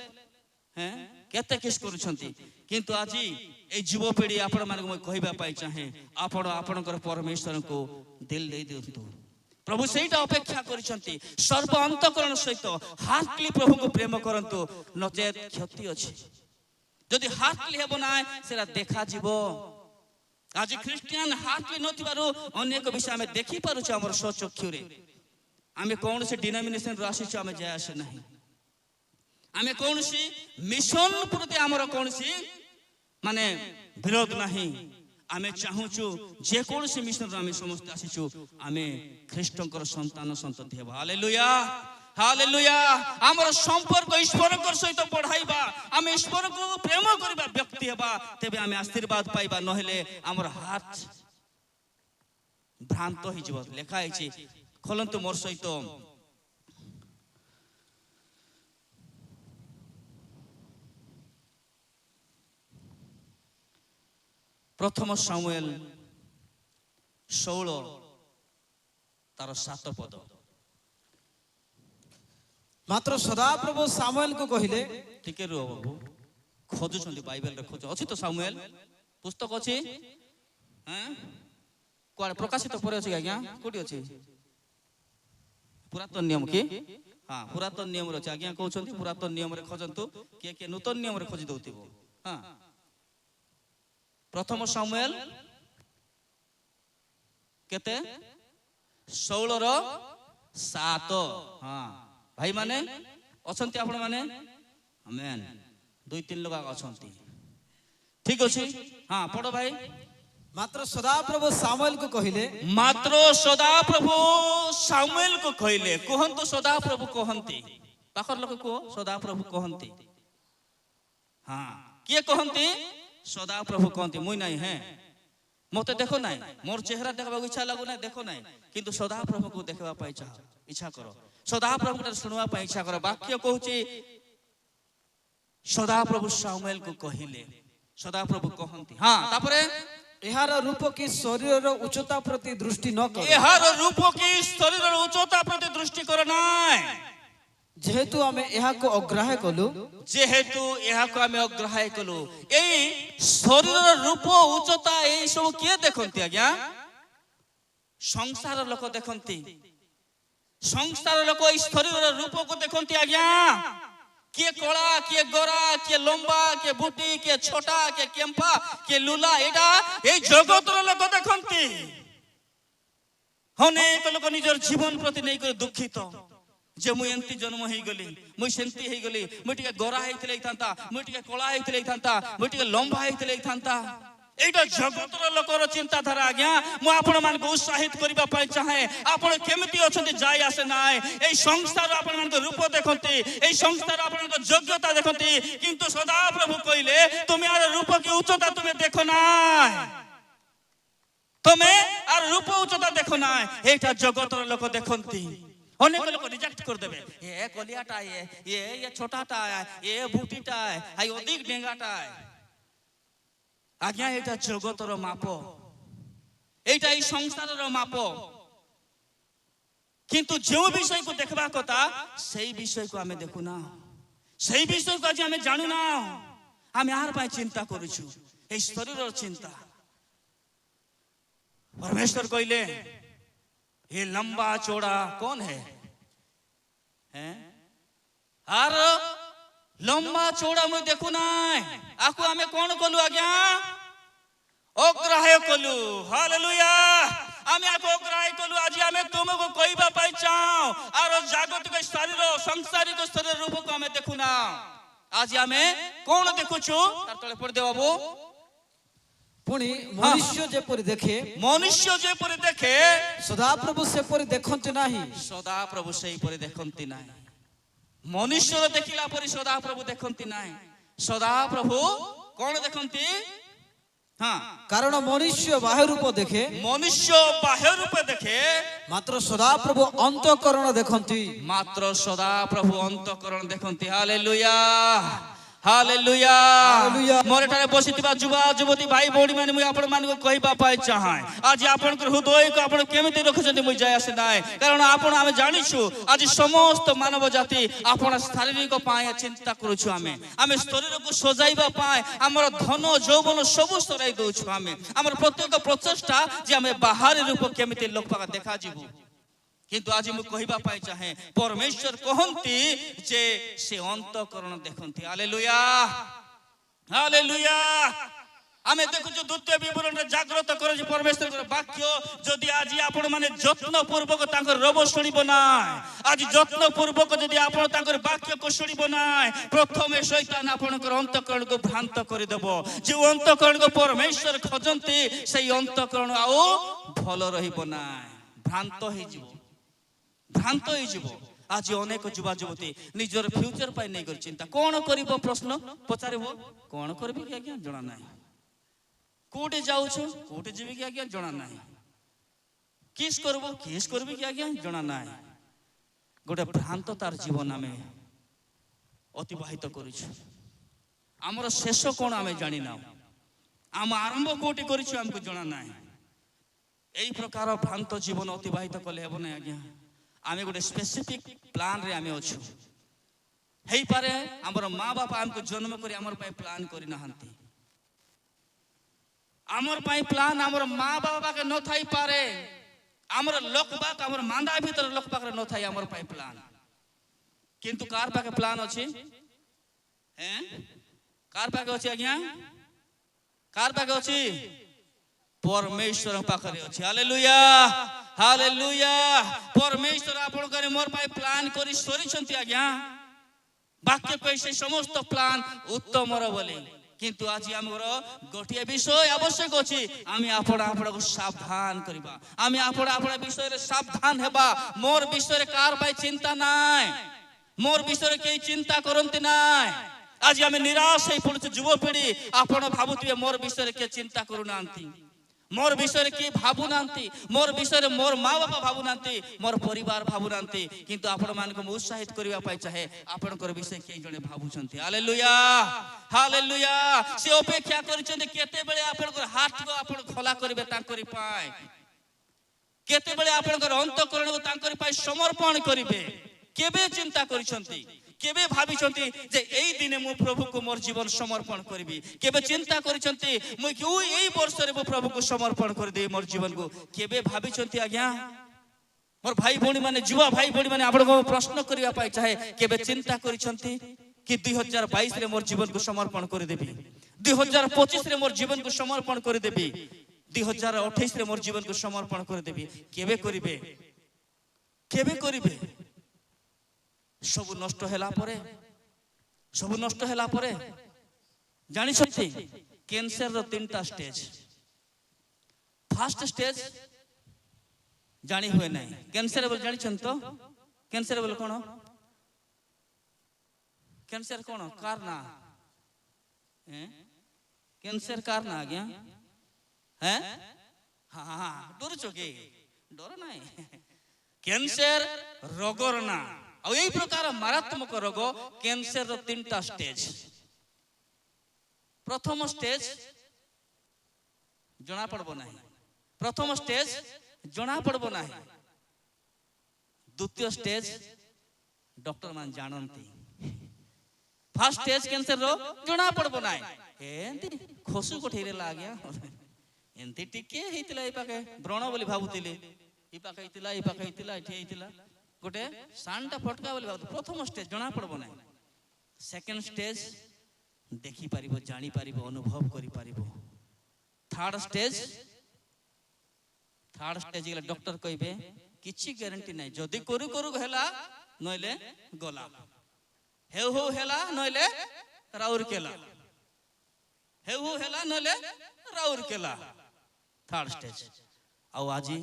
A: हैं केते किस करूछन्ते किंतु आज ए युवपीढ़ी आपण माने को कहबा पाई चाहे आपण आपणकर परमेश्वर को दिल दे दियंतु प्रभु सेटा अपेक्षा करिसंती सर्व अंतःकरण सहित हार्टली प्रभु को प्रेम करंतु नचेत क्षति अछि जदि हार्टली हेबो ना सेरा देखा जीवो आज क्रिश्चियन हार्टली नथिबारु अनेक विषय हमें देखि पारु छ हमर स्वचक्षु रे हमें कौन से डिनोमिनेशन राशि छ हमें जाय आसे नहीं हमें कौन सी मिशन प्रति हमर कौन सी माने विरोध नहीं आमे चाहूचु जे कौन सी मिशन आमे समस्त आसीचु आमे ख्रीष्टंकर संतान संतति हेबा हालेलुया हालेलुया हमर संपर्क ईश्वर सहित बढ़ाइबा आमे ईश्वर को प्रेम करिबा व्यक्ति हेबा तेबे आमे आशीर्वाद पाइबा नहेले हमर हाथ भ्रांत हो जिवो लेखा है खोलंतु मोर सहित प्रथम सामुएल 16 तार 7 पद
B: मात्र सदा प्रभु सामुएल को कहिले
A: टिके रो बाबू खोजुछन्ती बाइबल रे खोज अछि तो सामुएल पुस्तक अछि हैं कोड प्रकाशित परे अछि आज्ञा कोठी अछि पुरातन नियम की हां पुरातन नियम रे आज्ञा कहउछन्ती पुरातन नियम रे खोजंतु के नूतन नियम रे खोजि दउतिबो हां प्रथम सामुएल केते 16 रो 7 हां भाई माने अछंती आपण माने आमेन 2-3 लोग अछंती ठीक अछि हां पढो भाई
B: ମାତ୍ର ସଦାପ୍ରଭୁ ସାମୁଏଲକୁ କହିଲେ,
A: ମାତ୍ର ସଦାପ୍ରଭୁ ସାମୁଏଲକୁ କହିଲେ। କୁହନ୍ତୁ ସଦାପ୍ରଭୁ କହନ୍ତି, ପାଖର ଲୋକ କୁହ, ସଦାପ୍ରଭୁ କହନ୍ତି। ହଁ, କିଏ କହନ୍ତି? ସଦାପ୍ରଭୁ କହନ୍ତି। ମୁଇଁ ନାହିଁ, ହେଁ ମତେ ଦେଖ ନାହିଁ, ମୋର ଚେହେରା ଦେଖିବାକୁ ଇଚ୍ଛା ଲାଗୁନାହିଁ, ଦେଖ ନାହିଁ, କିନ୍ତୁ ସଦାପ୍ରଭୁକୁ ଦେଖିବା ପାଇଁ ଇଚ୍ଛା କର, ସଦାପ୍ରଭୁଙ୍କୁ ଶୁଣିବା ପାଇଁ ଇଚ୍ଛା କର। ବାକ୍ୟ କହୁଛି ସଦାପ୍ରଭୁ ସାମୁଏଲକୁ କହିଲେ, ସଦାପ୍ରଭୁ କହନ୍ତି। ହଁ, ତାପରେ
B: ଏହାର ରୂପ କି ଶରୀରର ଉଚ୍ଚତା ପ୍ରତି ଦୃଷ୍ଟି ନ କର,
A: ଏହାର ରୂପ କି ଶରୀରର ଉଚ୍ଚତା ପ୍ରତି ଦୃଷ୍ଟି କର ନାହିଁ।
B: ଯେହେତୁ ଆମେ ଏହାକୁ ଅଗ୍ରାହ୍ୟ କଲୁ,
A: ଯେହେତୁ ଏହାକୁ ଆମେ ଅଗ୍ରାହ୍ୟ କଲୁ। ଏଇ ଶରୀରର ରୂପ ଉଚ୍ଚତା ଏଇ ସବୁ କିଏ ଦେଖନ୍ତି ଆଜ୍ଞା? ସଂସାର ଲୋକ ଦେଖନ୍ତି। ସଂସାର ଲୋକ ଏଇ ଶରୀରର ରୂପକୁ ଦେଖନ୍ତି ଆଜ୍ଞା। କିଏ କଳା, କିଏ ଗୋରା, କିଏ ଲମ୍ବା, କିଏ ବୁଟି, କିଏ ଛୋଟା, କିଏ କେମ୍ପା, କିଏ ଲୁଲା, ଏଇଟା ଏଇ ଜଗତର ଲୋକ ଦେଖନ୍ତି। ଅନେକ ଲୋକ ନିଜର ଜୀବନ ପ୍ରତି ନେଇକରି ଦୁଃଖିତ ଯେ ମୁଁ ଏମିତି ଜନ୍ମ ହେଇଗଲି, ମୁଁ ସେମିତି ହେଇଗଲି, ମୁଁ ଟିକେ ଗୋରା ହେଇଥିଲେ ହେଇଥାନ୍ତା, ମୁଁ ଟିକେ କଳା ହେଇଥିଲେ ହେଇଥାନ୍ତା, ମୁଁ ଟିକେ ଲମ୍ବା ହେଇଥିଲେ ହେଇଥାନ୍ତା। এইটা জগতর লোকর চিন্তাধারা আজ্ঞা। মু আপন মানকু উৎসাহিত করিবা পাই চাহে। আপন কেমিতি অছন্তি যাই আসে নাই। এই সংসার আপন মানক রূপ দেখন্তি, এই সংসার আপনক যোগ্যতা দেখন্তি, কিন্তু সদাপ্রভু কইলে তুমি আর রূপ কি উচ্চতা তুমি দেখো নাই, তুমি আর রূপ উচ্চতা দেখো নাই, এইটা জগতর লোক দেখন্তি। অনেক লোক রিজেক্ট করে দেবে, এ কলিয়াটা, এ ছোটাটা, এ বুটিটা, এই অধিক ডেঙ্গাটা। আজ্ঞা এটা জগতর মাপ, এইটা এই সংসারের মাপ। কিন্তু যে বিষয়কে দেখবা কথা সেই বিষয়কে আমি দেখু না, সেই বিষয়কে আজ আমি জানু না। আমি আর পাই চিন্তা করুছু, এই শরীরের চিন্তা। परमेश्वर कहले ये लंबा चौड़ा कौन है, हैं? आर लंबा चौड़ा मुझे देखू ना, आकु आमे कौन कलु आज्ञा? अग्राह्य कलु। हालेलुया। आमे आकु अग्राह्य कलु। आज आमे तुमको कहबा पाई चाओ, आर जागतिक शरीर सांसारिक शरीर रूप को आमे देखू ना। आज आमे कौन देखुछु? तार तळे पड़ दे बाबू।
B: पुणी मनुष्य जेपरि देखे,
A: मनुष्य जेपरि देखे,
B: सदाप्रभु सेपरि देखंति नाही।
A: सदाप्रभु सेहीपरि देखंति नाही। मनुष्य देखिला परि सदाप्रभु देखंति नाही। सदाप्रभु कोन देखंति? हाँ,
B: कारण मनुष्य बाह्य रूप देखे,
A: मनुष्य बाह्य रूप देखे,
B: मात्र सदाप्रभु अंतःकरण देखंति।
A: मात्र सदाप्रभु अंतःकरण देखंति। Hallelujah, hallelujah. मोरे ठारे बसिथिबा जुवा जुवती भाई भौणी माने मुई आपण मानको कहिबा पाई चाहे, आज आपनकर हृदय को आपण केमिति रखछन्ते मुई जाय आसे नाय। कारण आपण आमे जानिछु आज समस्त मानव जाति आपण शारीरिक पाए चिंता करूछु। आमे शरीर को सजाइबा पाए हमर धन यौवन सब सराई दोछु। हमर प्रत्येक प्रचेष्टा जे आमे बाहरी रूप केमिति लोक पाका देखा जीवु। किंतु आज मु कहिबा पाई चाहे परमेश्वर कहंती जे से अंतःकरण देखंती। Hallelujah, hallelujah. आमे देखुछु द्वितीय विवरण रे जागृत करे जे परमेश्वर के वाक्य जदि आज आपण माने यत्न पूर्वक तांकर रब सुनिबो ना, आज यत्न पूर्वक जदि आपण तांकर वाक्य को सुनिबो ना, प्रथमे शैतान आपनकर अंतःकरण को भ्रांत करि देबो। जे अंतःकरण को परमेश्वर खजंती सेई अंतःकरण आउ भलो रहिबो ना, भ्रांत हे जीवो, भ्रांत हो जीव। आज अनेक युवा युवती निजर फ्यूचर पाई नहीं कर चिंता कौन करिबो, प्रश्न पचारिबो कौन करबी कि आज्ञा जणा नाही, कोटे जाउछु कोटे जीवी कि आज्ञा जणा नाही, किस करबो किस करबी कि आज्ञा जणा नाही। गोटे भ्रांत तार जीवन आमे अतिबाहित करूछु। हमर शेष कोन आमे जानि ना, आम आरंभ कोटे करिछु हमको जणा नाही। एई प्रकार भ्रांत जीवन अतिबाहित कले हेबो नै आज्ञा। आमे गोटे स्पेसिफिक प्लान रे आमे अछु। हेई पारे हमर माँ बापा हमको जन्म करी हमर पाई प्लान करी नाहंती। हमर पाई प्लान हमर माँ बापा के न थाई पारे, हमर लोक बाक हमर मांदा भीतर लोक बाक रे न थाई हमर पाई प्लान। किंतु कार पाके प्लान अछि, हैं कार पाके अछि आज्ञा, कार पाके अछि परमेश्वर पाखरे अछि। Hallelujah, hallelujah. परमेश्वर आपण करे मोर पाई प्लान करी सरी छंती आज्ञा। वाक्य कहि से समस्त प्लान उत्तम रो बोली। কিন্তু আজ আমার গোটিয়ে বিষয় আবশ্যক ଅଛି আমি আপন আপনକୁ সাবধান করিবা আমি আপন আপন বিষয়ে সাবধান হেবা মোর বিষয়ে কার পাই চিন্তা নাই মোর বিষয়ে কেই চিন্তা করন্তি নাই আজ আমি নিরাশ হয়ে পড়ছি যুবপিঢ়ি আপন ভাবুথিবে মোর বিষয়ে কে চিন্তা করু নান্তি মোর বিষয়ে কি ভাবু নান্তি মোর বিষয়ে মোর মা বাপা ভাবু নান্তি মোর পরিবার ভাবু নান্তি কিন্তু আপন মানকু উৎসাহিত করিবা পাই চাহে আপনকৰ বিষয়ে কে জনে ভাবুছন্তি হালেলুয়া হালেলুয়া সে অপেক্ষা কৰিছন্তি কেতেবেলে আপনকৰ হাতको আপন খোলা করিবে তাଙ୍କরি পাই কেতেবেলে আপনকৰ অন্তঃকৰণକୁ তাଙ୍କরি পাই সমর্পণ করিবে কেবে চিন্তা কৰিছন্তি কেবে ভাবিছন্তি যে এই দিনে মু প্রভুকে মোর জীবন সমর্পণ করিবি কেবে চিন্তা করিছন্তি মু কেউ এই বর্ষরে মু প্রভুকে সমর্পণ করে দেই মোর জীবনকু কেবে ভাবিছন্তি আজ্ঞা মোর ভাই ভৌণী মানে যুবা ভাই ভৌণী মানে আপনাকে প্রশ্ন করিবা পাই চাহে কেবে চিন্তা করিছন্তি কি 2022 রে মোর জীবনকু সমর্পণ করে দেবি 2025 রে মোর জীবনকু সমর্পণ করে দেবি 2028 রে মোর জীবনকু সমর্পণ করে দেবি কেবে করিবে কেবে করিবে সবু নষ্ট হেলা পরে জানিছন্তি ক্যান্সার র তিনটা স্টেজ ফার্স্ট স্টেজ জানি हुए নাই ক্যান্সার বলে জানিছন তো ক্যান্সার বলে কোন ক্যান্সার কোন কার না ক্যান্সার কার না আজ্ঞা হ্যাঁ হ্যাঁ ডরছো কি ডর নাই ক্যান্সার রোগর না ଆଉ এই প্রকার মারাত্মক রোগ ক্যান্সার র তিনটা স্টেজ প্রথম স্টেজ জনা পড়ব নাই প্রথম স্টেজ জনা পড়ব নাই দ্বিতীয় স্টেজ ডক্টর মান জানন্তি ফার্স্ট স্টেজ ক্যান্সার র জনা পড়ব নাই এন্তি খসু কোঠেরে লাগিয়া এন্তি টিকে হেইতলা এই পাকে ব্রণ বলি ভাবুতিলে এই পাকে হেইতলা এঠি হেইতলা গোটে সানটা ফটকা বলি ভাবুতি প্রথম স্টেজ জনা পড়ব নাই সেকেন্ড স্টেজ দেখি পারিব জানি পারিব অনুভব করি পারিব থার্ড স্টেজ গেলে ডক্টর কইবে কিছু গ্যারান্টি নাই যদি কरू কरू হেলা নইলে গলা হেউ হেউ হেলা নইলে রাউর কেলা হেউ হেউ হেলা নইলে রাউর কেলা থার্ড স্টেজ আও আজি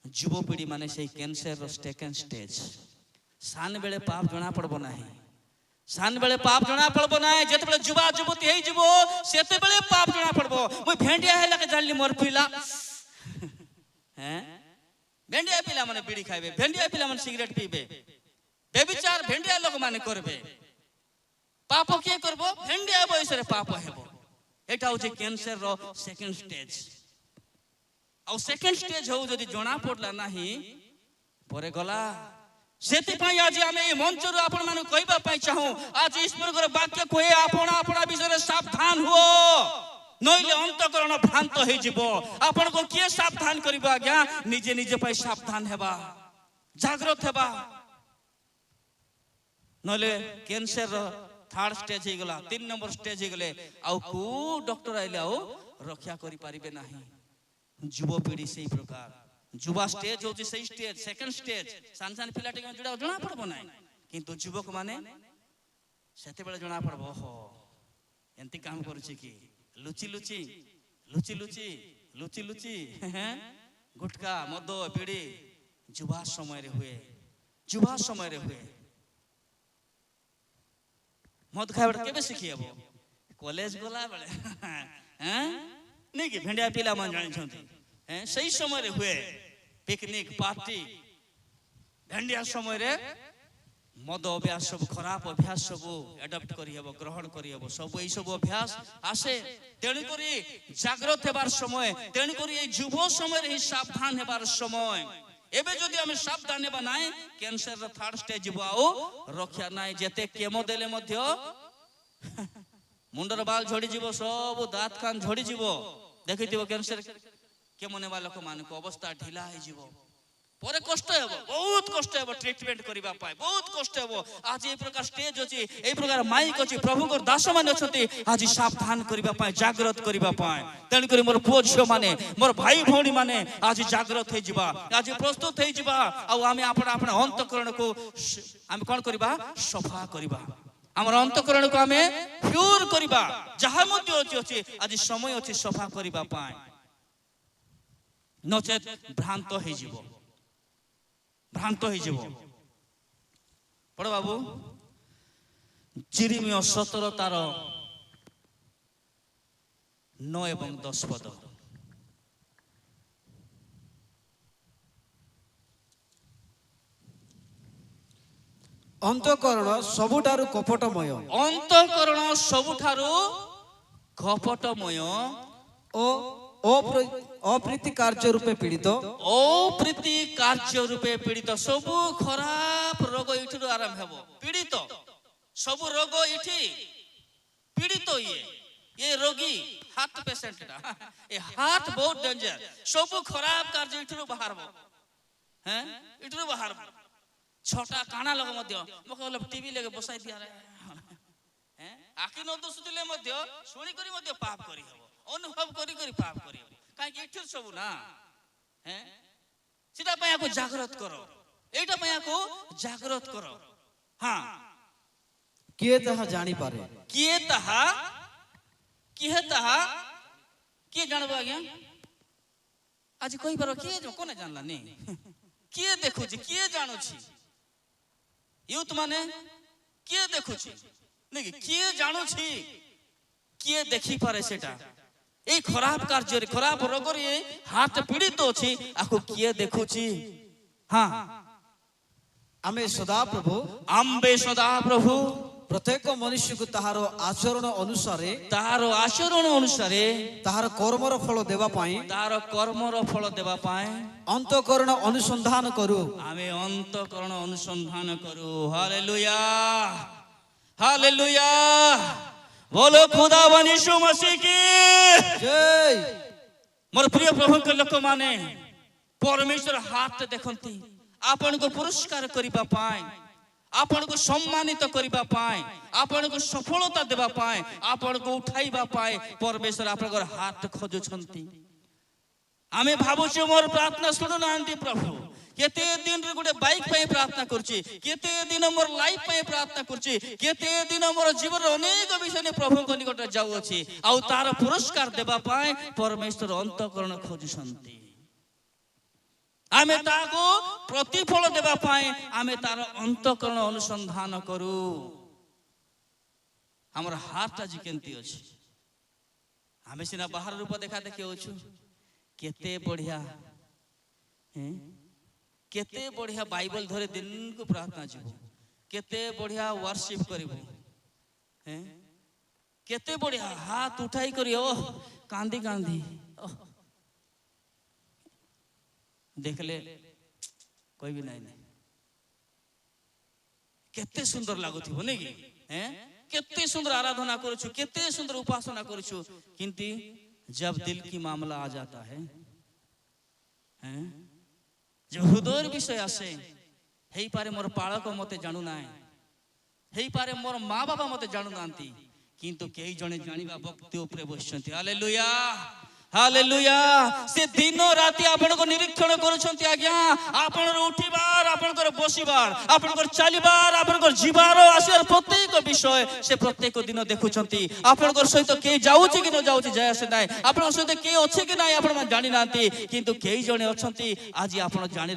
A: যুবপিঢ়ি মানে সেই ক্যান্সার র সেকেন্ড স্টেজ সান বেলে পাপ জনা পড়ব নাই সান বেলে পাপ জনা পড়ব নাই যেতেবেলে যুবা যুবতী হেই ଯିବ সেতেবেলে পাপ জনা পড়ব মই ভেন্ডিয়া হেলা কে জানলি মোর পিলা হ্যাঁ ভেন্ডিয়া পিলা মানে বিড়ি খাইবে ভেন্ডিয়া পিলা মানে সিগারেট পিবে বেবিচার ভেন্ডিয়া লোক মানে করবে পাপ কে করব ভেন্ডিয়া বয়সরে পাপ হেব এটা হচ্ছে ক্যান্সার র সেকেন্ড স্টেজ ଆଉ সেকেন্ড স্টেজ হউ যদি জনা পড়লা নাহি পরে গলা সেতিপাই আজ আমি এই মঞ্চରୁ আপন মান কইবা পাই চাহু আজ ଈଶ୍ୱରଙ୍କର বাক্য কহে আপন আপন বিষୟରେ সাবধান হুଅ নইলে অন্তঃকরণ ভ্রান্ত হই যাব আপনকো কে সাবধান করিবা আজ্ঞা নিজে নিজে পাই সাবধান হেবা জাগ্রত হেবা নইলে ক্যান্সার র থার্ড স্টেজ হই গলা 3 নম্বর স্টেজ হই গলে আউ কো ডক্টর আইলে আউ রক্ষা করি পারিবে নাহি যুবপিঢ়ি সেই প্রকার যুবা স্টেজ হচ্ছে সেই স্টেজ সেকেন্ড স্টেজ সান সান পিলাটি জুড়া জনা পড়ব নাই কিন্তু যুবক মানে সেতেবেলে জনা পড়ব ওহো এন্তি কাম করছে কি লুচি লুচি লুচি লুচি লুচি লুচি গুটকা মদ বিড়ি যুবা সময় রে হুয়ে মদ খাইবা কেবে শিখিয়াবো কলেজ গলা বেলে হ্যাঁ नहीं कि भेंडिया पिला मान जानी छंती हैं सही समय रे हुए पिकनिक पार्टी भेंडिया समय रे मद अभ्यास सब खराब अभ्यास सब एडप्ट करी हेबो ग्रहण करी हेबो सब एई सब अभ्यास आसे तेणी करी जागृत हेबार समय तेणी करी एई जुब समय रे सावधान हेबार समय एबे जदि हम सावधान हेबा नाइ कैंसर रो थर्ड स्टेज जीव आओ रक्षा नाइ जेते केमो देले मध्य मुंडर बाल झड़ी जीव सब दांत कान झड़ी जीव देखि दिबो कैंसर केमो नेबा लोक मान को अवस्था ढिला होई जीव परे कष्ट हेबो बहुत कष्ट हेबो ट्रीटमेंट करिबा पाए बहुत कष्ट हेबो आज ए प्रकार स्टेज अछि ए प्रकार माइक अछि प्रभुकर दास माने अछति आज सावधान करिबा पाए जागृत करिबा पाए तेन करी मोर पुओ झियो माने मोर भाई भौणी माने आज जागृत होई जिबा आज प्रस्तुत होई जिबा आ आमे आपण आपण अंतःकरण को आमे कोन करिबा सफा करिबा আমার অন্তঃকরণକୁ ଆମେ ପ୍ୟୁର କରିବା ଯାହା ମଧ୍ୟ ଅଛି ଆଜି ସମୟ ଅଛି ସଫା କରିବା ପାଇଁ ନଚେତ ଭ୍ରାନ୍ତ ହେଇଯିବ ପଡ଼ ବାବୁ ଜିରିମିୟ 17 ତାର 9 ଏବଂ 10 ପଦ
B: ଅନ୍ତଃକରଣ ସବୁଠାରୁ କପଟମୟ
A: ଅନ୍ତଃକରଣ ସବୁଠାରୁ କପଟମୟ
B: ଓ ଅପ୍ରୀତି କାର୍ଯ୍ୟ ରୂପେ ପୀଡ଼ିତ
A: ଅପ୍ରୀତି କାର୍ଯ୍ୟ ରୂପେ ପୀଡ଼ିତ ସବୁ ଖରାପ ରୋଗ ଏଇଠିରୁ ଆରମ୍ଭ ହେବ ପୀଡ଼ିତ ସବୁ ରୋଗ ଏଇଠି ପୀଡ଼ିତ ଇଏ ରୋଗୀ ହାର୍ଟ ପେସେଣ୍ଟଟା ଏ ହାର୍ଟ ବହୁତ ଡେଞ୍ଜର ସବୁ ଖରାପ କାର୍ଯ୍ୟ ଏଇଠିରୁ ବାହାରବ ଏଇଠିରୁ ବାହାରବ ଛଟା କାଣା ଲୋକ ମଧ୍ୟ ମୁଁ କହିଲେ ଟିଭି ଲେগে ବସାଇ ଦିଆରେ ଆଖି ନ ଦୁସୁଥିଲେ ମଧ୍ୟ ଶୁଣିକରି ମଧ୍ୟ ପାପ କରିହେବ ଅନୁଭବ କରି ପାପ କରିହେବ କାହିଁକି ଏଠି ସବୁ ନା ସେଟା ପାଇଁ ଆକୁ ଜାଗ୍ରତ କର ଏଇଟା ପାଇଁ ଆକୁ ଜାଗ୍ରତ କର ହଁ
B: କିଏ ତାହା ଜାଣିପାରେ
A: କିଏ ଜାଣିବ ଆଜ୍ଞା ଆଜି କହିପାର କିଏ କୋନେ ଜାଣିଲାନି କିଏ ଦେଖୁଛି କିଏ ଜାଣୁଛି ୟୁଥ ମାନେ କିଏ ଦେଖୁଛି କିଏ ଜାଣୁଛି କିଏ ଦେଖିପାରେ ସେଟା এই ଖରାପ କାର୍ଯ୍ୟରେ ଖରାପ ରୋଗରେ ହାତ ପୀଡ଼ିତ ଅଛି ଆକୁ କିଏ ଦେଖୁଛି ହଁ
B: ଆମେ ସଦାପ୍ରଭୁ ପ୍ରତ୍ୟେକ ମନୁଷ୍ୟକୁ ତାହାର ଆଚରଣ ଅନୁସାରେ ତାହାର କର୍ମର ଫଳ ଦେବା ପାଇଁ ଅନ୍ତଃକରଣ ଅନୁସନ୍ଧାନ କରୁ
A: ଆମେ ଅନ୍ତଃକରଣ ଅନୁସନ୍ଧାନ କରୁ ହାଲେଲୁୟା ହାଲେଲୁୟା बोलो खुदावन यीशु मसीह की
B: जय
A: मोर प्रिय प्रभु के लोक माने परमेश्वर हाथ देखंती आपन को पुरस्कार करिबा पाए आपन को सम्मानित करिबा पाए आपन को सफलता देबा पाए आपन को उठाइबा पाए परमेश्वर आपन को हाथ खोजु छंती आमे भाबुछु मोर प्रार्थना सुनु नांती प्रभु केते दिन रे गोटे बाइक पे प्रार्थना करछि केते दिन मोर लाइफ पे प्रार्थना करछि केते दिन मोर जीवन अनेक विषय ने प्रभु को निकट जाउ अछि आ तार पुरस्कार देबा पाए परमेश्वर अंतःकरण खोजुछंती आमे ताको प्रतिफल देबा पाए आमे तार अंतःकरण अनुसंधान करू हमर हार्ट आज केंती अछि आमे सिना बाहर रूप देखा देखि होछु केते बढ़िया केते बढ़िया बाइबल धरे दिन को प्रार्थना जीवो केते बढ़िया वर्शिप करिवो केते बढ़िया हाथ उठाई करी ओ कांदी कांदी देखले कोई भी नहीं केते सुंदर लागुथिबो नै कि केते सुंदर आराधना करूछु केते सुंदर उपासना करूछु किंतु जब दिल की मामला आ जाता है जो हृदय विषय आसे हेई पारे मोर पालक मते जानू ना हेई पारे मोर माँ बाबा मते जानू नांती किंतु केई जने जानिबा भक्ति उपरे बसछंती हालेलुया हालेलुया से दिन राति आपण को निरीक्षण करूछंती आज्ञा आपण उठिबार आपण को बसिबार आपण को चलिबार आपण को जीवार आसिर प्रत्येक विषय से प्रत्येक दिन देखुछंती आपण को सहित के जाउची कि न जाउची जय से नाही आपण सहित के अछि कि नाही आपण जानि नांती किंतु केई जने अछंती आज आपण जानि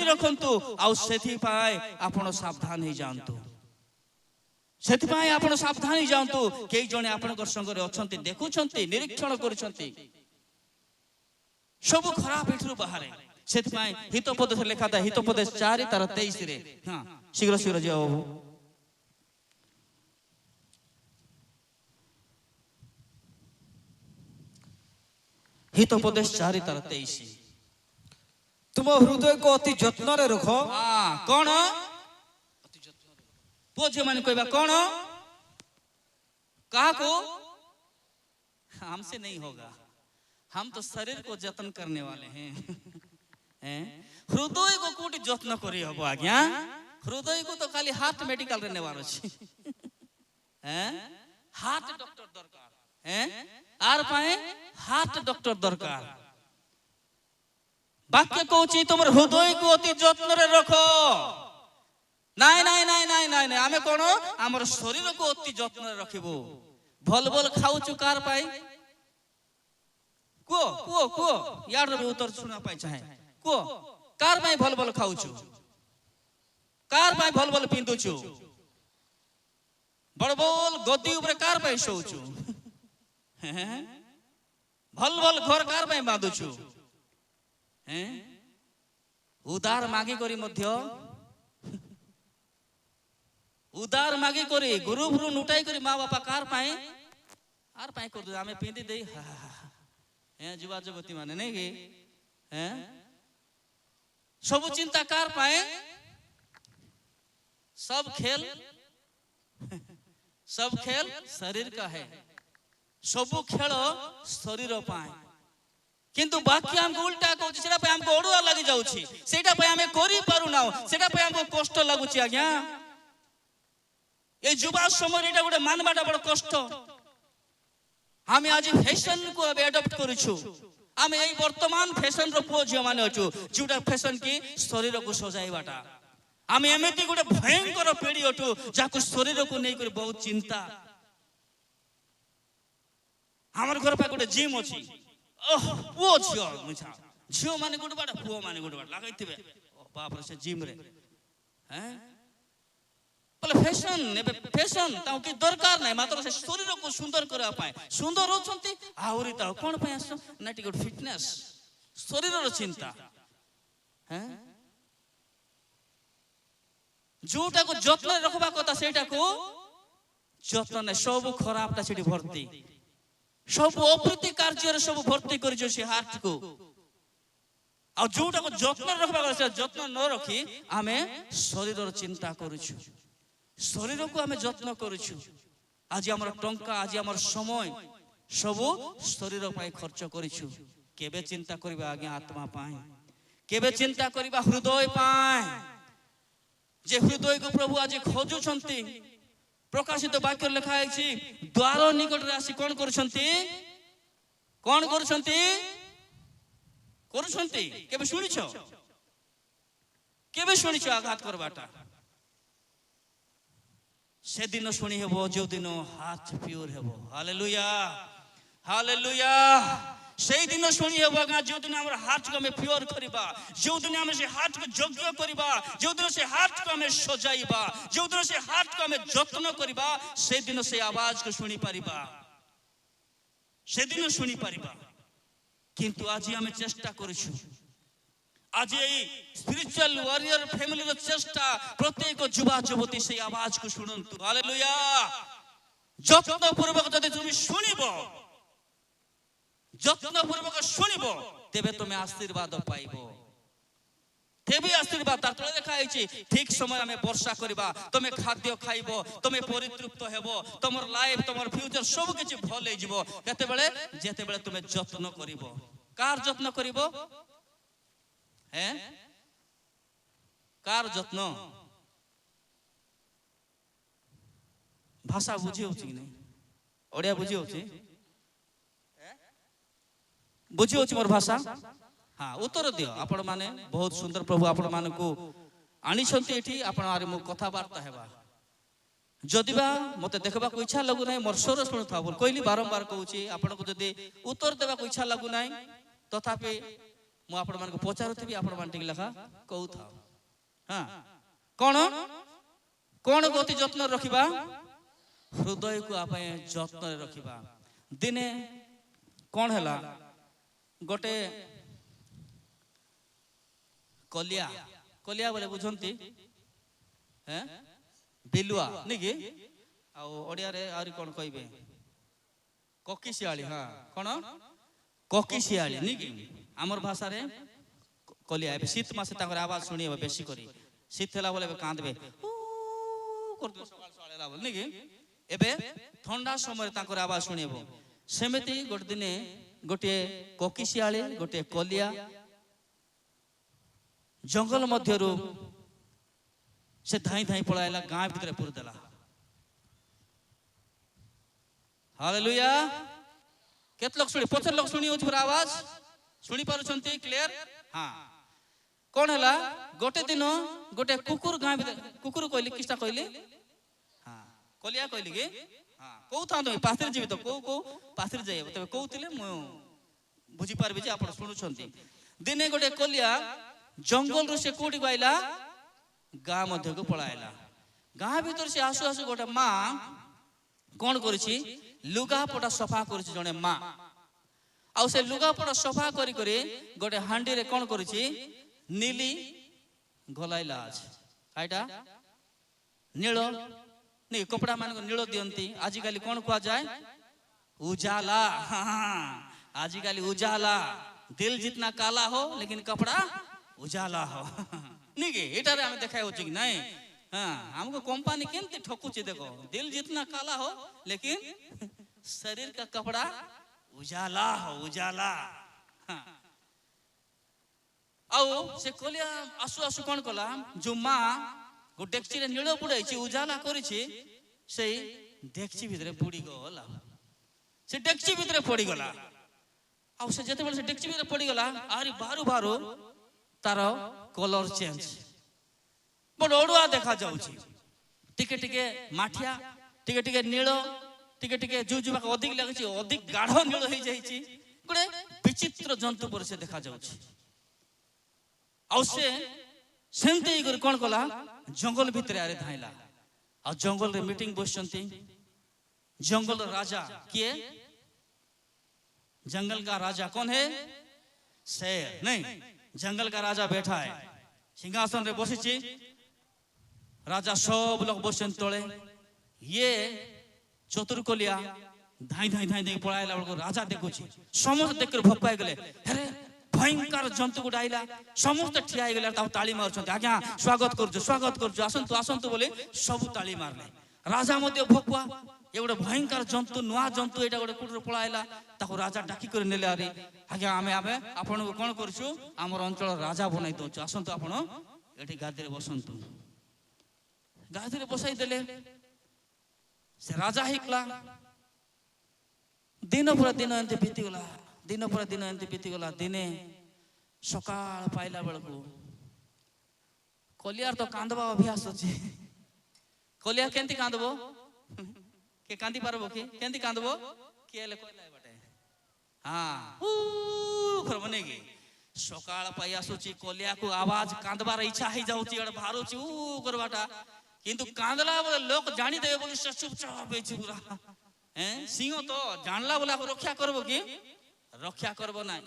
A: रखंतु आ सेथि पाए आपण सावधान हो जांतु सेथि पाए आपण सावधान हो जांतु केई जने आपनकर संग रे अछंती देखुछंती निरीक्षण करूछंती सब खराब एठरू बाहर सेथि पाए हितोपदेश लिखा था हितोपदेश 4 तार 23 रे हां शीघ्र शीघ्र जाओ हितोपदेश 4 तार 23
B: तुम हृदय को अति जत्न रे रखो
A: हां कोन पोझे माने कहबा कौन कहा को हमसे नहीं होगा हम तो शरीर को जतन करने वाले हैं हृदय को कोटी जत्न करी हबो आज्ञा हृदय को तो खाली हार्ट मेडिकल रे नेवार अछि हार्ट डॉक्टर दरकार आर पाए हार्ट डॉक्टर दरकार वाक्य कहूची तुम हृदय को अति जत्न रे रखो नाई नाई नाई नाई नाई ନାଇଁ ନାଇଁ ଆମେ କଣ ଆମର ଶରୀରକୁ ଅତି ଯତ୍ନରେ ରଖିବୁ। ଭଲ ଭଲ ଖାଉଛୁ କାର ପାଇଁ କୁହ କୁହ କୁହ, ୟାର ବି ଉତ୍ତର ଶୁଣିବା ପାଇଁ ଚାହେଁ। କୁହ କାର ପାଇଁ ଭଲ ଭଲ ଖାଉଛୁ, କାର ପାଇଁ ଭଲ ଭଲ ପିନ୍ଧୁଛୁ, ବଡ ବଡ ଗଦି ଉପରେ କାର ପାଇଁ ଶୋଉଛୁ, ଭଲ ଭଲ ଘର କାର ପାଇଁ ବାঁଧୁଛୁ। ଉଦାର ମାଗି କରି ମଧ୍ୟ ଉଦାର ମାଗି କରି ଗୁରୁ ଗୁରୁ ନୁଟାଇ କରି ମା ବାପା କାର ପାଇଁ ଆର ପାଇଁ କରୁଛୁ। ଆମେ ପିନ୍ଧି ଦେଇ ଯୁବା ଯୁବତୀ ମାନେ ନାଇଁ କି ସବୁ ଚିନ୍ତା कार ପାଇଁ सब खेल शरीर का है। ସବୁ ଖେଳ ଶରୀର ପାଇଁ, କିନ୍ତୁ ବାକି ଆମକୁ ଉଲ୍ଟା କହୁଛି, ସେଟା ପାଇଁ ଆମକୁ ଅଡୁଆ ଲାଗି ଯାଉଛି, ସେଟା ପାଇଁ ଆମେ କରି ପାରୁନାଉ, ସେଟା ପାଇଁ ଆମକୁ କଷ୍ଟ ଲାଗୁଛି। ଆଜ୍ଞା এই যুবা সময় এটা গোটে মানবাটা বড় কষ্ট। আমি আজ ফ্যাশন কু এডপ্ট করুছু, আমি এই বর্তমান ফ্যাশন র পুଅ ঝিଅ মানে অছু, যেটা ফ্যাশন কি শরীর কু সজাইবাটা। আমি এমিতি গোটে ভয়ঙ্কর পিঢ়ি অটু যাকে শরীর কু নেই করে বহুত চিন্তা। আমার ঘর পাখে গোটে জিম অছি, পুଅ ଝିଅ ମୁଛା ଝିଅ ମାନେ ଗୋଟେ ବାଟ ପୁଅ ମାନେ ଗୋଟେ ବାଟ ଲାগাইଥିବେ ବାପରେ ସେ ଜିମ ରେ बोले फैशन एबे फैशन ताऊ की दरकार नहीं, मात्र से शरीर को सुंदर करबा पाए सुंदर होचंती आउरी ताऊ कोन पे आसो ना टिकट फिटनेस शरीर रो चिंता हैं जोटा को যত্ন रखबा কথা सेटा को যত্ন ने सब खराबटा सेठी भर्ती, सब अप्रीति कार्य सब भर्ती कर जो से हार्ट को आ जोटा को যত্ন रखबा কথা যত্न न रखी आमे शरीर रो चिंता करूछु, शरीर को आमे যত্ন करूछु। आज हमर टंका आज हमर समय सब शरीर पाई खर्च करूछु। केबे चिंता करबा आगे आत्मा पाए, केबे चिंता करबा हृदय पाए, जे हृदय को प्रभु आज खोजुछंती। प्रकाशित वाक्य लिखा है द्वार निकट रे आसी कोन करूछंती, कोन करूछंती करूछंती केबे सुनिछो, केबे सुनिछो आघात करबाटा। से दिन शुणी हेबो जो दिन हाथ प्योर हेबो। Hallelujah hallelujah. से दिन शुणी हेबो जो दिन हमर हाथ को हमें प्योर करिबा, जो दिन हमें से हाथ को योग्य करिबा, जो दिन से हाथ को हमें सजाइबा, जो दिन से हाथ को हमें যত্ন करिबा, से दिन से आवाज को सुनी पारिबा, से दिन सुनी पारिबा। किंतु आज हमें चेष्टा करूछु, आज এই স্পিরিচুয়াল ওয়ারিয়র ফ্যামিলির চেষ্টা প্রত্যেক যুবা যুবতী সেই আওয়াজ কো শুনন্তু। হালেলুয়া। যত্নপূর্বক যদি তুমি শুনিব, যত্নপূর্বক শুনিব, তেবে তুমি আশীর্বাদ পাইব, তেবে আশীর্বাদ। তার তলে লেখা হইছে ঠিক সময় আমি বর্ষা করিবা, তুমি খাদ্য খাইব, তুমি পরিতৃপ্ত হেব, তোমার লাইফ তোমার ফিউচার সব কিছু ভাল হই যাব কেতেবেলে যেতেবেলে তুমি যত্ন করিব। কার যত্ন করিব? कार যত্ন? भाषा बुझी होची कि नहीं? ओडिया बुझी होची? बुझी होची मोर भाषा? हाँ उत्तर दियो। आपण माने बहुत सुंदर प्रभु आपण मान को आनी छंती एठी, आपण आरे मो कथा वार्ता हेबा। जदिबा मते देखबा को इच्छा लागु नाही, मोर स्वर सुनथा बोल कहली बारंबार कहूची, आपण को जदी उत्तर देबा को इच्छा लागु नाही तथापि मु आपण मान को पचारुथिबी, आपण मान टिक लखा कहू था। हां कोन कोन गति যত্ন रखिबा? हृदय को आपे যত্ন रखिबा। दिने कोन हला गोटे कलिया, कलिया बोले बुझंती हैं बिलुआ निकी आ ओडिया रे आरी कोन कहबे कोकिसियाली। हां कोन कोकिसियाली निकी आमर भाषा रे कलिया। शीत मासे ताकर आवाज सुनी हे बेसी करी, शीत होला बोले कांदबे करतो सकाळ सकाळ बोल निकी। एबे ठंडा समय ताकर आवाज सुनीबो। सेमिति गोटे दिने गोटे कोकिसियाली गोटे कलिया जंगल मध्यरु से धाई धाई पळाइला गाँ भितर पुर देला। हालेलुया। केत लोग सुनी, पछर लोग सुनी होछ पर आवाज सुनी पारुछंती क्लियर? हाँ कौन है गोटे दिन गोटे कुकुर गाँ कुकुर कहली किस्ता कहली हाँ कलिया कहली कि हाँ कौ था तुम पाथर जीवी तो कौ कौ पाथर जाइए तब कहते मु बुझीपारि जे आप शुणुंट दिने गोटे कलिया जंगल रु से कौटी आइला गाँ मध्य को पलायला गाँ भीतर से आसु आसु गोटे माँ कौन करी लुगापटा सफा कर जड़े माँ आउ से लुगापटा सफा करी करी गोटे हांडी रे कौन करी नीली गलाइला आईटा नील नहीं कपड़ा मान नील दियंती आजिकाली कौन कह जाए उजाला हाँ आजिकाली उजाला दिल जितना काला हो लेकिन कपड़ा उजाला हो नहीं कि एटार आम देखा हो कि नहीं हाँ हमको कंपनी केमती ठकुची देखो दिल जितना काला हो लेकिन शरीर का कपड़ा उजाला हो उजाला हाँ। आउ से कलिया आसु आसु कौन कला जो माँ गो डेक्ची रे नील बुड़ाई उजाला करिछि से डेक्ची भितरे बुड़ी गला से डेक्ची भितरे पड़ी गला आउ से जते बेले से डेक्ची भितरे पड़ी गला आरी बारू बारू तार कलर चेंज बड़ अड़ुआ देखा जाउछि टिके टिके माठिया टिके टिके नील टिके टिके जुजुबा अधिक लागछि अधिक गाढ़ नील हो जाइछि गोटे विचित्र जंतु पर से देखा जाउछि आउ से सेमते कौन कला जंगल भितर आरे धाइला आ जंगल रे मीटिंग बसचंती जंगल राजा किए जंगल का राजा कौन है शेर नहीं जंगल का राजा बैठा है सिंहासन रे बसिछि राजा सब लोग बसन तले ये चतुर्कलिया धाई धाई धाई धाई पळाइला बेलको राजा देखुछि समस्त देख कर भपाई गले अरे भयंकर जंतु गुडा आइला समस्त ठिया गले ताली मारुछंती आज्ञा स्वागत करछु आसंतु आसंतु बोले सब ताली मारले राजा मध्ये भकुआ ये गोटे भयंकर जंतु नुआ जंतु एटा गोटे कुटर पळाइला ताको राजा डाकी कर नेले अरे आज्ञा आमे आमे आपण को कोन करछु हमर अंचल राजा बनाई दोछु आसंतु आपण एठी गादी रे बसंतु गादी रे बसाई देले से राजा हिकला दिन पूरा दिन एंते बीती गला दिन पूरा दिन एंते बीती गला दिने सकाळ पाइला बेलको कलियार तो कांदबा अभ्यास अछि कलिया केंती कांदबो के कांदी पारबो के केंती कांदबो केले कोइला बटे हां ऊ कर बनेगी सकाळ पाई आसुची कलिया को आवाज कांदबार इच्छा ही जाउची एड भारुची ऊ करबाटा किंतु कांदला बोले लोक जानी देबे बोली चुपचाप बेची पूरा हैं सिंह तो जानला बोला को रक्षा करबो कि रक्षा करबो ना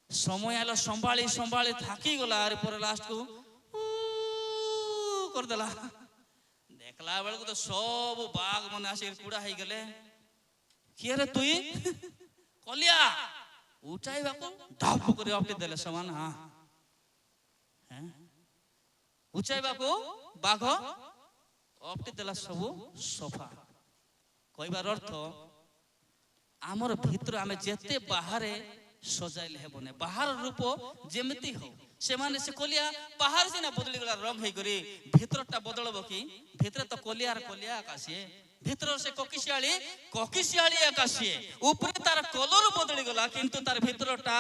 A: समय आलो संभाली संभाली थाकी गला अरे पर लास्ट को कर देला देखला बेल को तो सब बाघ मन आसी कुड़ा ही गले के रे तुई कलिया उठाइबा को धप करे अपटे देले समान हां हैं उठाइबा को बाघ अपटे देला सब सोफा कहबार अर्थ आमर भीतर आमे जेते बाहरे सजाइले हेबने बाहर रूप जेमती हो से माने से कलिया बाहर से ना बदली गला रंग हे करी भीतरटा बदलबो कि भीतर तो कलियार कलिया आकाशिए भीतर से कोकिसियाली आकाशिए ऊपर तार कलर बदली गला किंतु तार भीतरटा